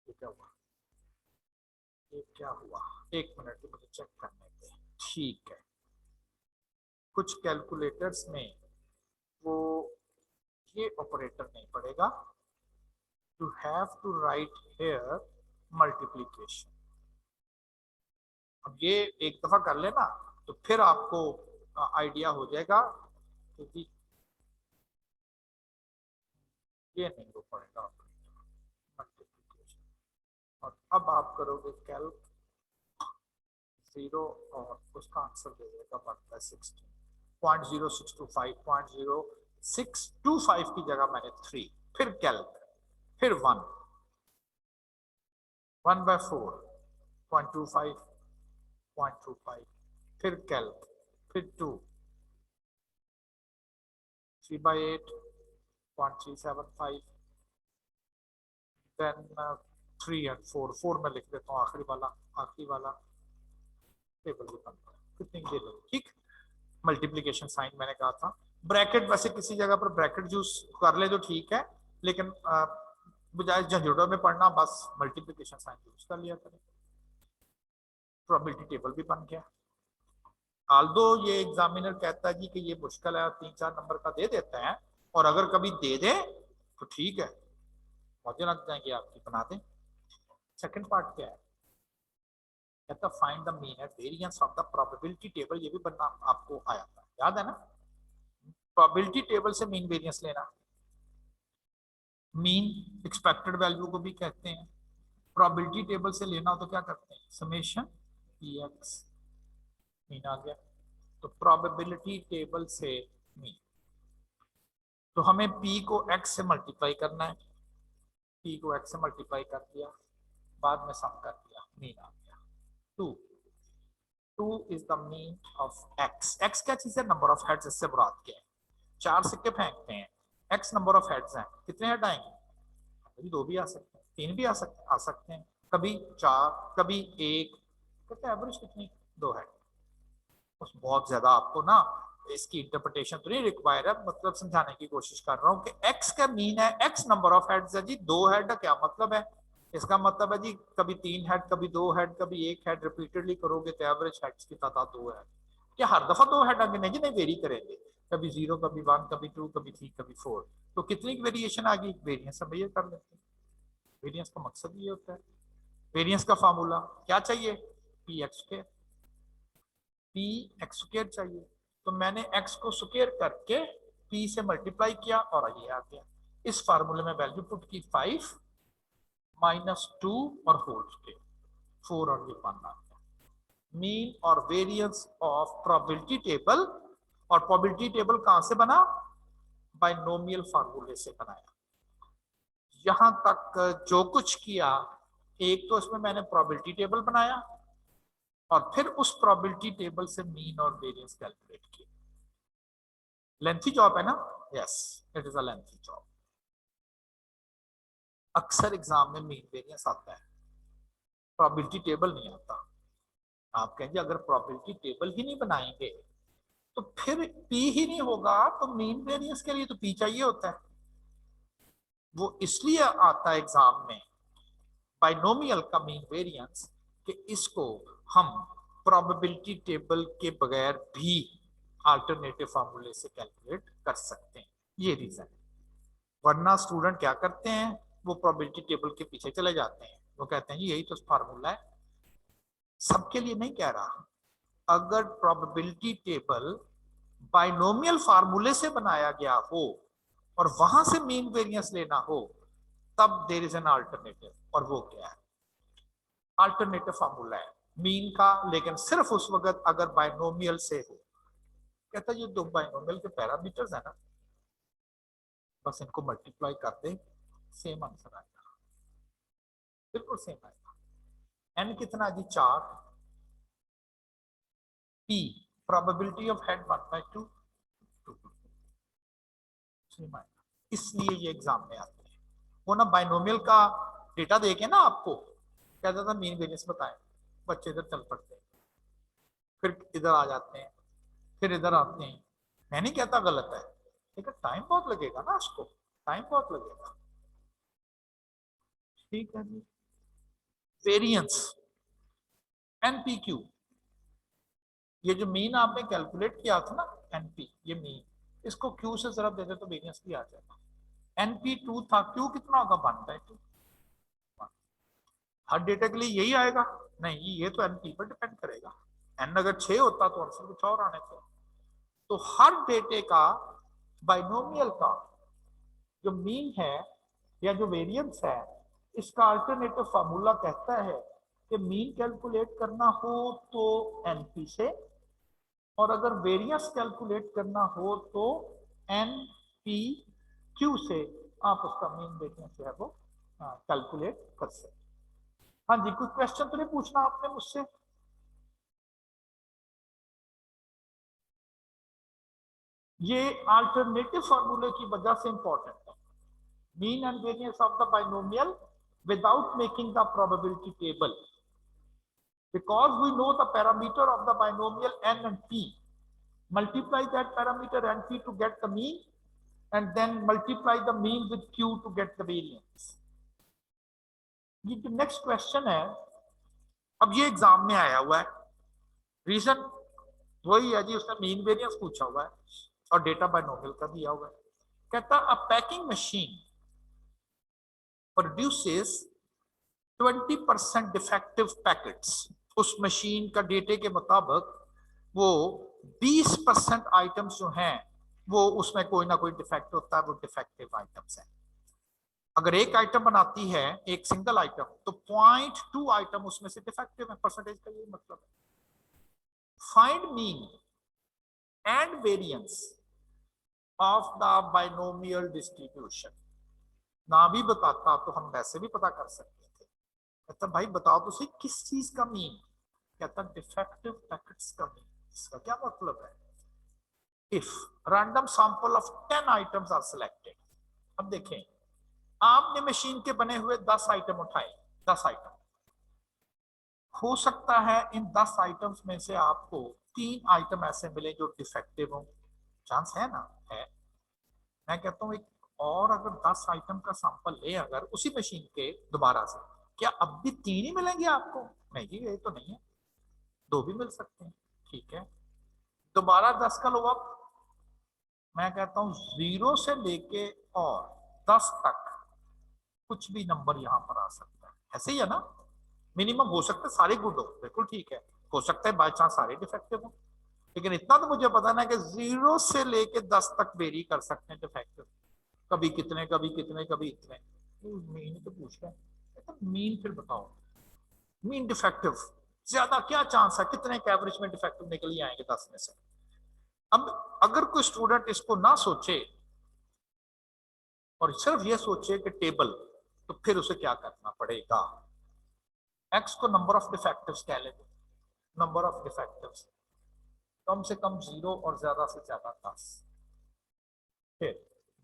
ये क्या हुआ, ये क्या हुआ, एक मिनट तो मुझे चेक करने दे। ठीक है, कुछ कैलकुलेटर्स में वो ये ऑपरेटर नहीं पड़ेगा, you have to write here multiplication. अब ये एक दफा कर लेना तो फिर आपको आइडिया हो जाएगा, क्योंकि ये नहीं हो पड़ेगा मल्टीप्लीकेशन। और अब आप करोगे कैल्क 0 और उसका आंसर दे देगा बनता है 16, 0.0625, 0.0625 की जगह मैंने 3, फिर कैल्क, फिर 1, 1/4, 0.25, 0.25, फिर कैल्क, फिर 2, 3/8, 0.375, देन 3 और 4 में लिख देता हूँ आखिरी वाला टेबल भी बनता है कितनी दे दो। ठीक, मल्टीप्लीकेशन साइन मैंने कहा था, ब्रैकेट वैसे किसी जगह पर ब्रैकेट यूज कर ले तो ठीक है, लेकिन बजाय झंझटों में पढ़ना बस मल्टीप्लीकेशन साइन यूज कर लिया करें। प्रोबेबिलिटी टेबल भी बन गया। आल्दो ये एग्जामिनर कहता है जी कि ये मुश्किल है, 3-4 नंबर का दे देते हैं, और अगर कभी दे दे तो ठीक है, मौजे लग जाएंगे आपकी, बना दें। सेकंड पार्ट क्या है, कहता find the mean and variance of the probability table, ये भी बनना आपको आया था, याद है ना। प्रोबेबिलिटी टेबल से मीन वेरिएंस लेना, मीन एक्सपेक्टेड वैल्यू को भी कहते हैं। प्रोबेबिलिटी टेबल से लेना हो तो क्या करते हैं, समेशन px, मीन आ गया। तो प्रोबेबिलिटी टेबल से मीन, तो हमें p को x से मल्टीप्लाई करना है, p को x से मल्टीप्लाई कर दिया, बाद में सम कर दिया, मीन आ गया 2 is the mean of x। x क्या चीज है, नंबर ऑफ हेड्स, इससे मुराद क्या है, 4 सिक्के फेंकते हैं, x नंबर ऑफ हेड्स हैं, कितने हेड आएंगे, कभी 2 भी आ सकते हैं, 3 भी आ सकते हैं, कभी 4, कभी 1, कहते हैं एवरेज कितनी, 2 हेड। उस बहुत ज्यादा आपको ना इसकी इंटरप्रिटेशन तो नहीं रिक्वायर है, मतलब समझाने की कोशिश कर रहा हूँ कि x का मीन है, x नंबर ऑफ हेड्स है जी, 2 हेड का क्या मतलब है, इसका मतलब है जी कभी 3 हेड, कभी 2 हेड, कभी 1 हेड, रिपीटेडली करोगे तो एवरेज हेड्स की तादाद 2 है। क्या हर दफा 2 हेड आगे नहीं, नहीं वेरी करेंगे, कभी 0, कभी 1, कभी 2, कभी 3, कभी 4, तो कितनी वेरिएशन आ गई, वेरिएंस हम ये कर लेते हैं। वेरिएंस का मकसद ये होता है, वेरिएंस का फार्मूला क्या चाहिए, पी एक्स स्क्वायर चाहिए, तो मैंने x को स्क्वायर करके p से मल्टीप्लाई किया और ये आ गया। इस फार्मूले में वैल्यू पुट की 5 -2 और होल स्क्वायर 4 और ये 1 आ गया। मीन और वेरिएंस ऑफ प्रोबेबिलिटी टेबल, और प्रोबेबिलिटी टेबल कहां से बना, बाइनोमियल फार्मूले से बनाया। यहां तक जो कुछ किया, एक तो इसमें मैंने प्रोबेबिलिटी टेबल बनाया और फिर उस प्रोबेबिलिटी टेबल से मीन और वेरिएंस कैलकुलेट किया। लेंथी जॉब है ना, yes it is a lengthy job. अक्सर एग्जाम में मीन वेरिएंस आता है, प्रोबेबिलिटी टेबल नहीं आता। आप कहेंगे अगर प्रोबेबिलिटी टेबल ही नहीं बनाएंगे तो फिर पी ही नहीं होगा, तो मीन वेरिएंस के लिए तो पी चाहिए होता है। वो इसलिए आता है एग्जाम में बाइनोमियल का मीन वेरिएंस कि इसको हम प्रोबेबिलिटी टेबल के बगैर भी अल्टरनेटिव फार्मूले से कैलकुलेट कर सकते हैं, ये रीजन है। वरना स्टूडेंट क्या करते हैं, वो प्रोबेबिलिटी टेबल के पीछे चले जाते हैं, वो कहते हैं यही तो फार्मूला है। सबके लिए नहीं कह रहा, अगर प्रोबेबिलिटी टेबल बाइनोमियल फार्मूले से बनाया गया हो और वहां से मीन वेरिएंस लेना हो, तब देयर इज एन अल्टरनेटिव, और वो क्या है, अल्टरनेटिव फार्मूला है मीन का, लेकिन सिर्फ उस वक्त अगर बाइनोमियल से हो। कहता है ये 2 बाइनोमियल के पैरामीटर्स है ना, बस इनको मल्टीप्लाई कर दे, सेम आंसर आएगा, बिल्कुल सेम आएगा। एन कितना जी, 4, P probability of head 1/2, same आएगा। इसलिए ये एग्जाम में आते हैं। वो ना बाइनोमियल का डेटा देके ना आपको कहता था मीन वेरिएंस बताएं, बच्चे इधर चल पड़ते हैं। फिर इधर आ जाते हैं, फिर इधर आते हैं। मैं नहीं कहता गलत है, लेकिन टाइम बहुत लगेगा ना, उसको टाइम बहुत लगेगा। ठीक है जी। वेरिएंस एनपीक्यू, ये जो मीन आपने कैलकुलेट किया था ना, एनपी ये मीन, इसको क्यू से जरा दे दे तो वेरिएंस भी आ जाएगा। NP2 था, क्यू कितना होगा 1/2। हर डेटा के लिए यही आएगा नहीं, ये तो एनपी पर डिपेंड करेगा। एन अगर 6 होता तो आंसर कुछ और आने थे। तो हर डेटे का बाइनोमियल का जो मीन है या जो वेरिएंस है, इसका अल्टरनेटिव फार्मूला कहता है कि मीन कैलकुलेट करना हो तो एनपी से, और अगर वेरिएंस कैलकुलेट करना हो तो एनपी क्यू से आप उसका मीन वेरिएंस जो है वो कैलकुलेट कर सकते। हाँ जी, कुछ क्वेश्चन तो नहीं पूछना आपने मुझसे? ये अल्टरनेटिव फार्मूले की वजह से इंपॉर्टेंट है, mean and variance of the binomial without making the probability table, because we know the parameter of the binomial n and p, multiply that parameter np to get the mean, and then multiply the mean with q to get the variance. ये जो next question है, अब ये exam में आया हुआ है, reason वही है जी, उसने मीन वेरिएंस पूछा हुआ है और डेटा बाइनोमियल का दिया हुआ है। कहता अ packing machine produces 20% defective packets. उस मशीन का डेटे के मुताबिक वो 20% आइटम्स जो हैं वो उसमें कोई ना कोई डिफेक्ट होता है, वो डिफेक्टिव आइटम्स हैं। अगर एक आइटम बनाती है, एक सिंगल आइटम, तो 0.2 आइटम उसमें से डिफेक्टिव है। परसेंटेज का ये मतलब है। Find mean and variance of the binomial distribution. ना भी बताता तो हम वैसे भी पता कर सकते थे। कहता भाई बताओ तो सही किस चीज का मीन। कहता डिफेक्टिव पैकेट्स का मीन। इसका क्या मतलब है? If random sample of 10 items are selected. अब देखें, आपने मशीन के बने हुए 10 आइटम उठाए, 10 आइटम, हो सकता है इन 10 आइटम्स में से आपको 3 आइटम ऐसे मिले जो डिफेक्टिव हो। चांस है ना? है। मैं कहता हूं एक और अगर 10 आइटम का सैंपल ले अगर उसी मशीन के दोबारा से, क्या अब भी 3 ही मिलेंगे आपको? नहीं, ये तो नहीं है, 2 भी मिल सकते हैं। ठीक है, दोबारा 10 का लो। अब मैं कहता हूं 0 से लेके और 10 तक कुछ भी नंबर यहां पर आ सकता है। ऐसे ही है ना? मिनिमम हो सकता है सारे गुड हो, बिल्कुल ठीक है। हो सकता है बाय चांस सारे डिफेक्टिव हो, लेकिन इतना तो मुझे पता ना कि 0 से लेके 10 तक वेरी कर सकते हैं डिफेक्टिव। कभी कितने, कभी कितने, कभी इतने। मीन तो पूछ रहे हैं, तो मीन फिर बताओ, मीन डिफेक्टिव ज्यादा क्या चांस है, कितने के एवरेज में डिफेक्टिव निकल ही आएंगे 10 में से। अब अगर कोई स्टूडेंट इसको ना सोचे और सिर्फ ये सोचे कि टेबल, तो फिर उसे क्या करना पड़ेगा? एक्स को नंबर ऑफ डिफेक्टिव्स कह लेते, नंबर ऑफ डिफेक्टिव्स कम से कम 0 और ज्यादा से ज्यादा 10, फिर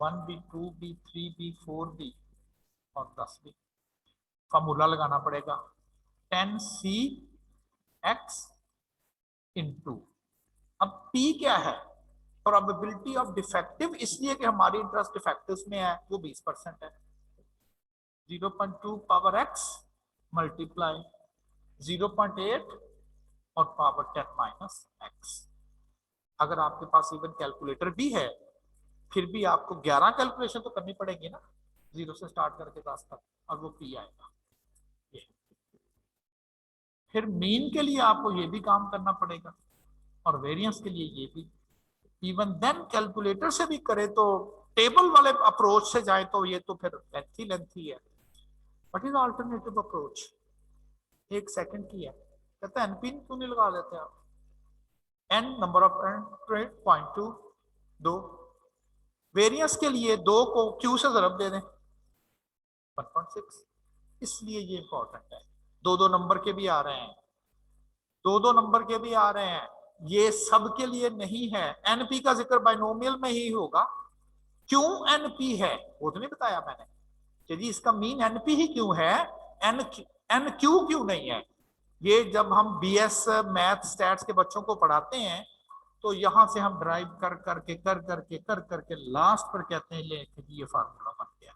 1b 2b 3b 4b और 10b। फॉर्मूला लगाना पड़ेगा 10c x इंटू, अब p क्या है? प्रोबेबिलिटी ऑफ डिफेक्टिव, इसलिए कि हमारी इंटरेस्ट डिफेक्टिव्स में है, वो 20% है। 0.2 पावर x मल्टीप्लाई 0.8 और पावर 10 माइनस x। अगर आपके पास इवन कैलकुलेटर भी है, फिर भी आपको 11 कैलकुलेशन तो करनी पड़ेगी ना, 0 से स्टार्ट करके 10 तक, और वो p आएगा। ये फिर मीन के लिए आपको ये भी काम करना पड़ेगा और वेरिएंस के लिए ये भी। इवन देन कैलकुलेटर से भी करे तो, टेबल वाले अप्रोच से जाए तो ये तो फिर लेंथी है। What is alternative approach? 1 second की है। कहते हैं एनपी क्यों नहीं लगा देते आप? n number of entry 0.2 2, variance के लिए 2 को q से ज़रब दे दें 1.6, इसलिए ये इंपॉर्टेंट है। 2 नंबर के भी आ रहे हैं, 2 नंबर के भी आ रहे हैं, ये सब के लिए नहीं है। एनपी का जिक्र बाइनोमियल में ही होगा। क्यों एनपी है वो तो नहीं बताया मैंने कि जी इसका मीन एनपी ही क्यों है, एन क्यू क्यों नहीं है? ये जब हम बीएस मैथ स्टैट्स के बच्चों को पढ़ाते हैं तो यहाँ से हम ड्राइव कर करके लास्ट पर कहते हैं ले ये फार्मूला बन गया,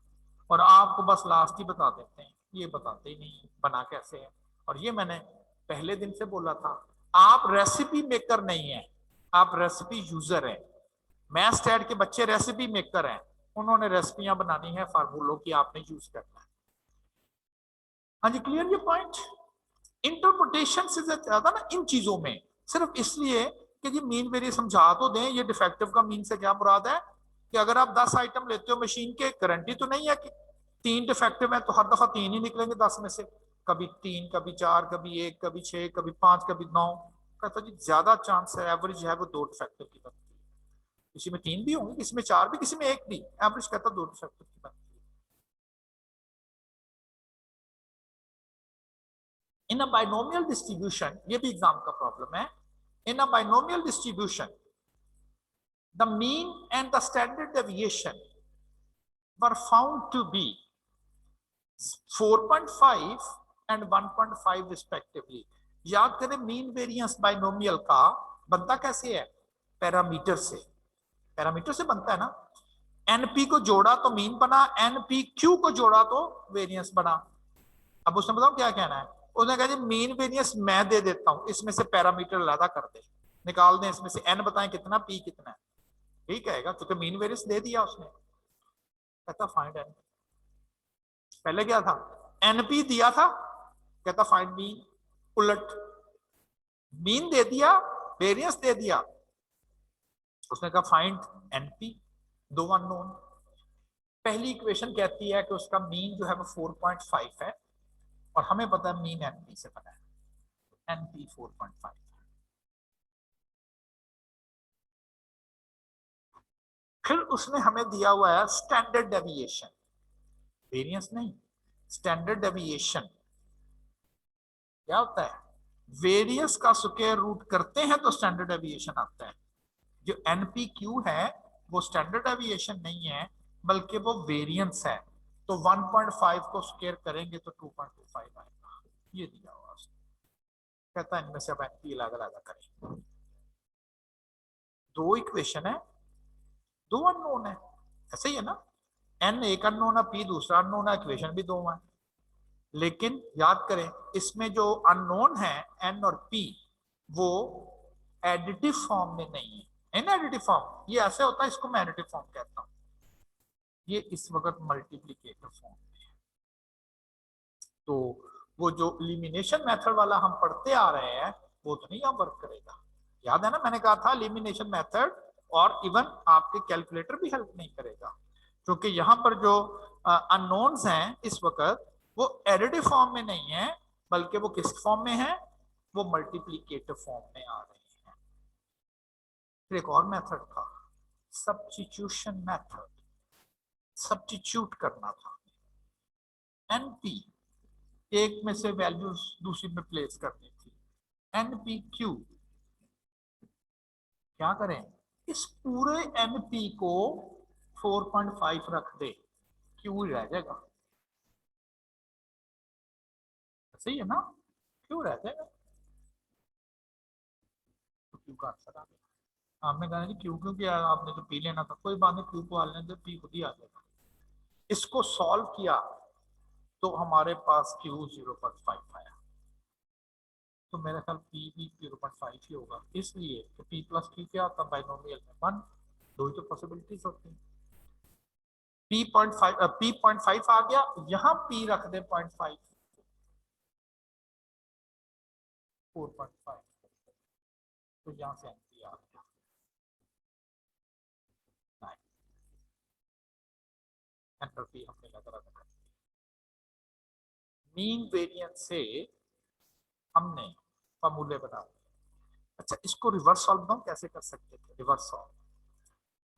और आपको बस लास्ट ही बता देते हैं, ये बताते ही नहीं बना कैसे है। और ये मैंने पहले दिन से बोला था, आप रेसिपी मेकर नहीं है, आप रेसिपी यूजर है। मैथ स्टैट के बच्चे रेसिपी मेकर हैं, उन्होंने रेसिपियां बनानी है, फार्मूलों की आपने यूज करना है। हाँ जी, क्लियर ये पॉइंट। इंटरप्रिटेशन से ज्यादा ना इन चीजों में, सिर्फ इसलिए कि जी मीन वेरिएंस समझा तो दें, ये डिफेक्टिव का मीन से क्या मुराद है कि अगर आप 10 आइटम लेते हो मशीन के, गारंटी तो नहीं है कि 3 डिफेक्टिव है तो हर दफा 3 ही निकलेंगे 10 में से, कभी 3, कभी 4, कभी 1, कभी 6, कभी 5, कभी 9। कहता जी ज्यादा चांस है, एवरेज है वो 2 डिफेक्टिव की बनती है। किसी में 3 भी होंगे, किसी में 4 भी, किसी में 1 भी, एवरेज कहता 2 डिफेक्टिव की बनती है। इन अ बाइनोमियल डिस्ट्रीब्यूशन, ये भी एग्जाम का प्रॉब्लम है, in a binomial distribution the mean and the standard deviation were found to be 4.5 and 1.5 respectively। याद करें मीन वेरिएंस बाइनोमियल का बनता कैसे है, पैरामीटर से, पैरामीटर से बनता है ना। एनपी को जोड़ा तो मीन बना, एनपी क्यू को जोड़ा तो वेरिएंस बना। अब उसने बताओ क्या कहना है, उसने कहा जी मीन वेरिएंस मैं दे देता हूं, इसमें से पैरामीटर अलग कर दे, निकाल दें इसमें से एन बताएं कितना, पी कितना है, ठीक है, क्योंकि मीन वेरिएंस दे दिया उसने। कहता फाइंड एन, पहले क्या था एनपी दिया था, कहता फाइंड मीन, उलट मीन दे दिया वेरिएंस दे दिया, उसने कहा फाइंड एनपी, दो अननोन। पहली इक्वेशन कहती है कि उसका मीन जो है वो 4.5 है, और हमें पता है मीन एनपी से पता है, एनपी 4.5। फिर उसने हमें दिया हुआ है स्टैंडर्ड डेविएशन, वेरिएंस नहीं, स्टैंडर्ड डेविएशन क्या होता है, वेरिएंस का स्क्वायर रूट करते हैं तो स्टैंडर्ड डेविएशन आता है। जो एनपीक्यू है वो स्टैंडर्ड डेविएशन नहीं है, बल्कि वो वेरिएंस है, तो 1.5 को स्क्वायर करेंगे तो 2.25 आएगा, ये दिया हुआ उसने। कहता है इनमें से अब एनपी अलग अलग करें, दो इक्वेशन है, दो अननोन है, ऐसे ही है ना, एन एक अननोन है, पी दूसरा अननोन है, इक्वेशन भी दो है। लेकिन याद करें इसमें जो अननोन है एन और पी, वो एडिटिव फॉर्म में नहीं है, एडिटिव फॉर्म ये ऐसे होता है, इसको मैं एडिटिव फॉर्म कहता हूं, ये इस वक्त मल्टीप्लीकेटिव फॉर्म में है। तो वो जो एलिमिनेशन मेथड वाला हम पढ़ते आ रहे हैं वो तो नहीं यहाँ वर्क करेगा। याद है ना मैंने कहा था एलिमिनेशन मेथड और इवन आपके कैलकुलेटर भी हेल्प नहीं करेगा, क्योंकि यहाँ पर जो अननोन्स हैं इस वक्त वो एडिटिव फॉर्म में नहीं है, बल्कि वो किस फॉर्म में है, वो मल्टीप्लीकेटिव फॉर्म में आ रहे हैं। फिर एक और मेथड था सब्स्टिट्यूशन मेथड, सब्स्टिट्यूट करना था, एनपी एक में से वैल्यूज दूसरी में प्लेस करनी थी, एनपीक्यू क्या करें, इस पूरे एनपी को 4.5 रख दे, क्यू रह जाएगा, सही है ना, क्यू रह जाएगा, तो क्यू का आंसर आ गया। आपने कहा क्यू क्यों किया, आपने तो पी लेना था, कोई बात नहीं, क्यू को डालने दे, पी खुद ही आ जाएगा। इसको सॉल्व किया तो हमारे पास क्यू 0.5 आया, तो मेरे ख्याल पी भी 0.5 ही होगा, इसलिए तो पी प्लस क्यू क्या होता है बाइनोमियल में 1, दो ही तो पॉसिबिलिटीज होती हैं। पी 0.5 आ गया, यहां पी रख दे 0.5, 4.5, तो यहां से एनपी आ गया 9, एंट्रोपी हमने लगा रखा। मीन वेरिएंस से हमने फॉर्मूले बना दिए। अच्छा इसको रिवर्स सॉल्व बताऊं कैसे कर सकते थे, रिवर्स सॉल्व,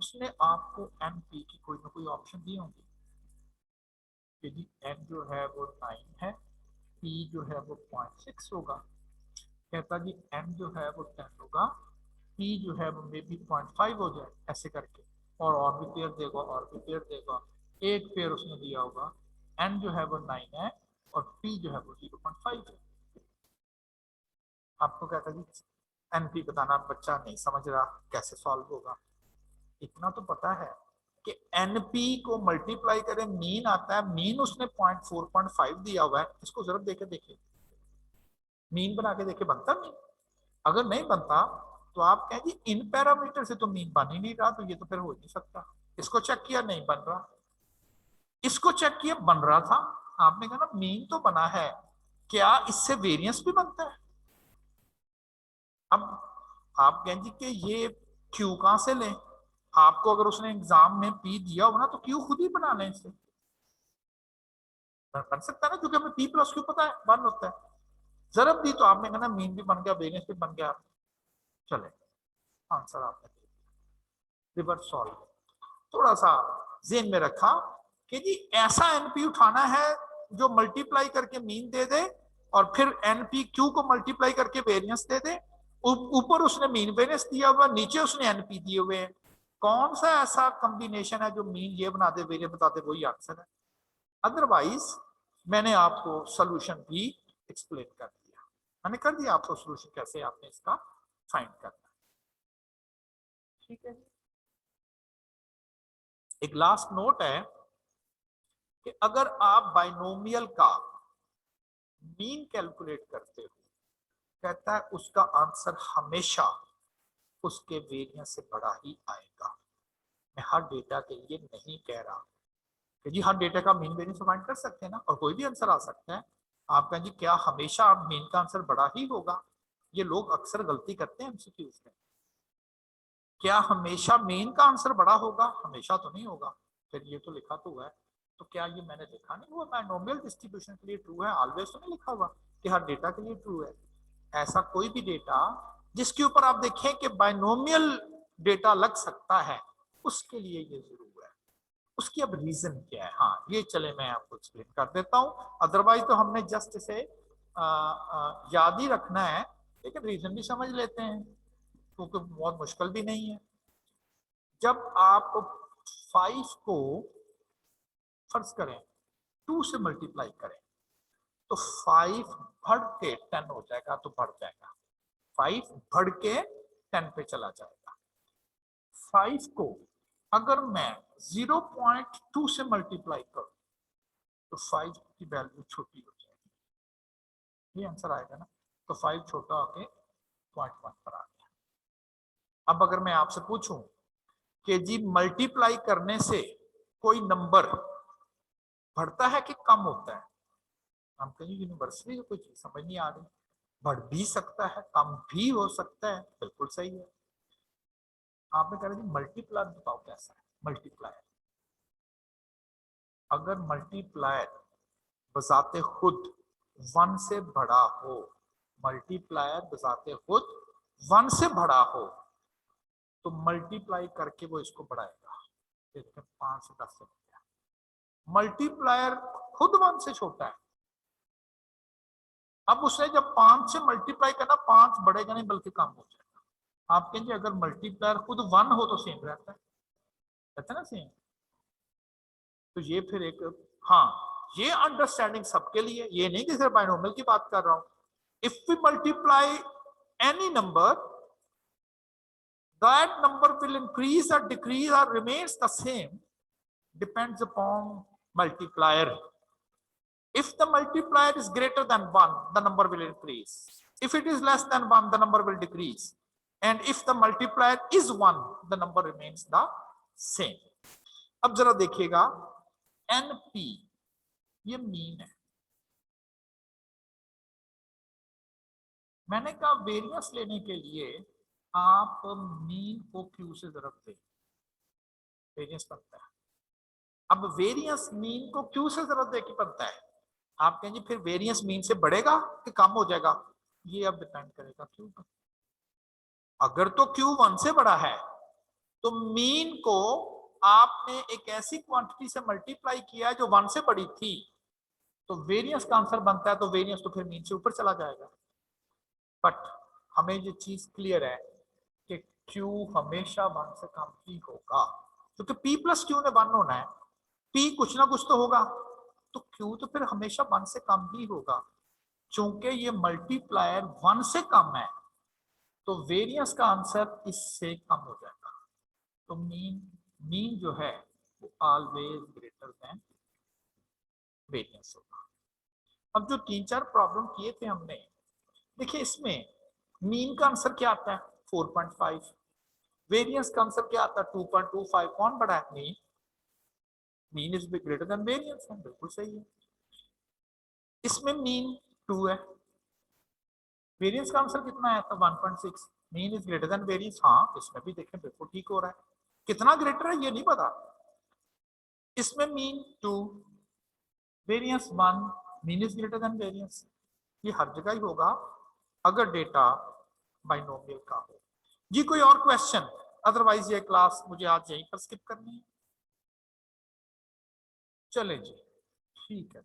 उसने आपको एनपी की कोई ना कोई ऑप्शन दी होंगी कि जी एन जो है वो 9 है, पी जो है वो 0.6 होगा, कहता जी एन जो है वो 10 होगा, पी जो है वो मे बी 0.5 हो जाए, ऐसे करके, और भी पेयर देगा, और भी पेयर देगा, एक पेयर उसने दिया होगा, एन जो है वो 9 है और पी जो है वो 0.5 है। आपको कहता है जी एनपी बताना, बच्चा नहीं समझ रहा कैसे सॉल्व होगा। इतना तो पता है कि एनपी को मल्टीप्लाई करें मीन आता है, मीन उसने 0.4.5 दिया हुआ है, इसको जरूर देके देखिए, मीन बना के देखे बनता मीन। अगर नहीं बनता तो आप कहें जी इन पैरामीटर से तो मीन बन ही नहीं रहा, तो ये तो फिर हो ही नहीं सकता। इसको चेक किया नहीं बन रहा, इसको चेक किया बन रहा था, आपने कहा ना मीन तो बना है, क्या इससे वेरिएंस भी बनता है? अब आप कहें जी कि ये क्यू कहां से लें? आपको अगर उसने एग्जाम में पी दिया हो ना तो क्यू खुद ही बना लें, इससे बन सकता है ना, क्योंकि हमें पी प्लस क्यू पता है वन होता है। जरब दी तो आपने कहना मीन भी बन गया, वेरिएंस भी बन गया। चले आंसर आपने रिवर्स सॉल्व थोड़ा सा जेन में रखा कि जी ऐसा एनपी उठाना है जो मल्टीप्लाई करके मीन दे दे और फिर एनपी क्यू को मल्टीप्लाई करके वेरिएंस दे दे। ऊपर उसने मीन वेरिएंस दिया हुआ, नीचे उसने एनपी दिए हुए हैं। कौन सा ऐसा कॉम्बिनेशन है जो मीन ये बना दे वेरिएंस बता दे, वही आंसर है। अदरवाइज मैंने आपको सोल्यूशन भी एक्सप्लेन कर दिया, मैंने कर दिया आपको सोल्यूशन कैसे आपने इसका फाइंड करना है। ठीक है, एक लास्ट नोट है कि अगर आप बाइनोमियल का मीन कैलकुलेट करते हो, कहता है उसका आंसर हमेशा उसके वेरिएंस से बड़ा ही आएगा। मैं हर डेटा के लिए नहीं कह रहा कि जी हर डेटा का मीन वेरिएंस फाइंड कर सकते हैं ना, और कोई भी आंसर आ सकता है। आप कहें जी क्या हमेशा आप मीन का आंसर बड़ा ही होगा? ये लोग अक्सर गलती करते हैं एमसीक्यूज में। क्या हमेशा मीन का आंसर बड़ा होगा? हमेशा तो नहीं होगा। फिर ये तो लिखा तो हुआ है, तो क्या ये मैंने लिखा नहीं हुआ बाइनोमियल डिस्ट्रीब्यूशन के लिए ट्रू है? ऑलवेज तो नहीं लिखा हुआ कि हर डेटा के लिए ट्रू है। ऐसा कोई भी डेटा जिसके ऊपर आप देखें कि बाइनोमियल डेटा लग सकता है, उसके लिए ये जरूर है। उसकी अब रीजन क्या है, हाँ ये चले मैं आपको एक्सप्लेन कर देता हूं। अदरवाइज तो हमने जस्ट इसे याद ही रखना है, लेकिन रीजन भी समझ लेते हैं क्योंकि बहुत मुश्किल भी नहीं है। जब आप 5 को फर्ज करें 2 से मल्टीप्लाई करें तो 5 बढ़ के 10 हो जाएगा, तो बढ़ जाएगा 5 बढ़ के 10 पे चला जाएगा। 5 को अगर मैं 0.2 से मल्टीप्लाई करूं तो 5 की वैल्यू छोटी हो जाएगी, ये आंसर आएगा ना। तो 5 छोटा होके 0.1 पर आ गया। अब अगर मैं आपसे पूछूं कि जी मल्टीप्लाई करने से कोई नंबर बढ़ता है कि कम होता है? हम कहेंगे यूनिवर्सली कोई चीज समझ नहीं आ रही, बढ़ भी सकता है कम भी हो सकता है, बिल्कुल सही है। आपने कहा जी मल्टीप्लायर बताओ कैसा है? मल्टीप्लायर, अगर मल्टीप्लायर बजाते खुद 1 से बड़ा हो, मल्टीप्लायर बजाते खुद 1 से बड़ा हो, तो मल्टीप्लाई करके वो इसको बढ़ाएगा। देखते 5 से 10 से बढ़ा, मल्टीप्लायर खुद 1 से छोटा है। अब उसने जब 5 से मल्टीप्लाई करना, 5 बढ़ेगा नहीं बल्कि कम हो जाएगा। आप कहेंगे अगर मल्टीप्लायर खुद 1 हो तो सेम रहता है, कहते हैं ना सेम। तो ये फिर एक, हाँ ये अंडरस्टैंडिंग सबके लिए, ये नहीं कि सिर्फ बाइनोमियल की बात कर रहा हूं। If we multiply any number, that number will increase or decrease or remains the same, depends upon multiplier. If the multiplier is greater than 1, the number will increase. If it is less than 1, the number will decrease. And if the multiplier is 1, the number remains the same. अब जरा देखिएगा NP, ये mean है। मैंने कहा variance लेने के लिए आप मीन को क्यू से जरब दें, वेरिएंस बनता है। अब वेरिएंस मीन को क्यू से जरब दे के बनता है। आप कहेंगे फिर वेरिएंस मीन से बढ़ेगा कि कम हो जाएगा? ये अब डिपेंड करेगा क्यू पर। अगर तो क्यू 1 से बड़ा है तो मीन को आपने एक ऐसी क्वांटिटी से मल्टीप्लाई किया जो 1 से बड़ी थी, तो वेरिएंस का आंसर बनता है, तो वेरिएंस तो फिर मीन से ऊपर चला जाएगा। बट हमें ये चीज क्लियर है कि Q हमेशा 1 से कम ही होगा, क्योंकि P प्लस Q ने 1 होना है, P कुछ ना कुछ तो होगा, तो Q तो फिर हमेशा 1 से कम ही होगा। चूंकि ये मल्टीप्लायर 1 से कम है तो वेरिएंस का आंसर इससे कम हो जाएगा। तो मीन जो है वो ऑलवेज ग्रेटर देन वेरिएंस होगा। अब जो 3-4 प्रॉब्लम किए थे हमने, देखिए इसमें मीन का आंसर क्या आता है 4.5, वेरिएंस का आंसर क्या आता है 2.25। कौन बड़ा है? Mean is greater than variance है, बिल्कुल सही है। इसमें मीन 2 है, वेरिएंस का आंसर कितना है? तो 1.6। Mean is greater than variance, हाँ इसमें भी देखें बिल्कुल ठीक हो रहा है। कितना ग्रेटर है ये नहीं पता। इसमें mean 2, variance 1, mean is greater than variance. ये हर जगह ही होगा अगर डेटा बाइनोमियल का हो। जी कोई और क्वेश्चन? अदरवाइज ये क्लास मुझे आज यहीं पर स्किप करनी है। चले जी, ठीक है।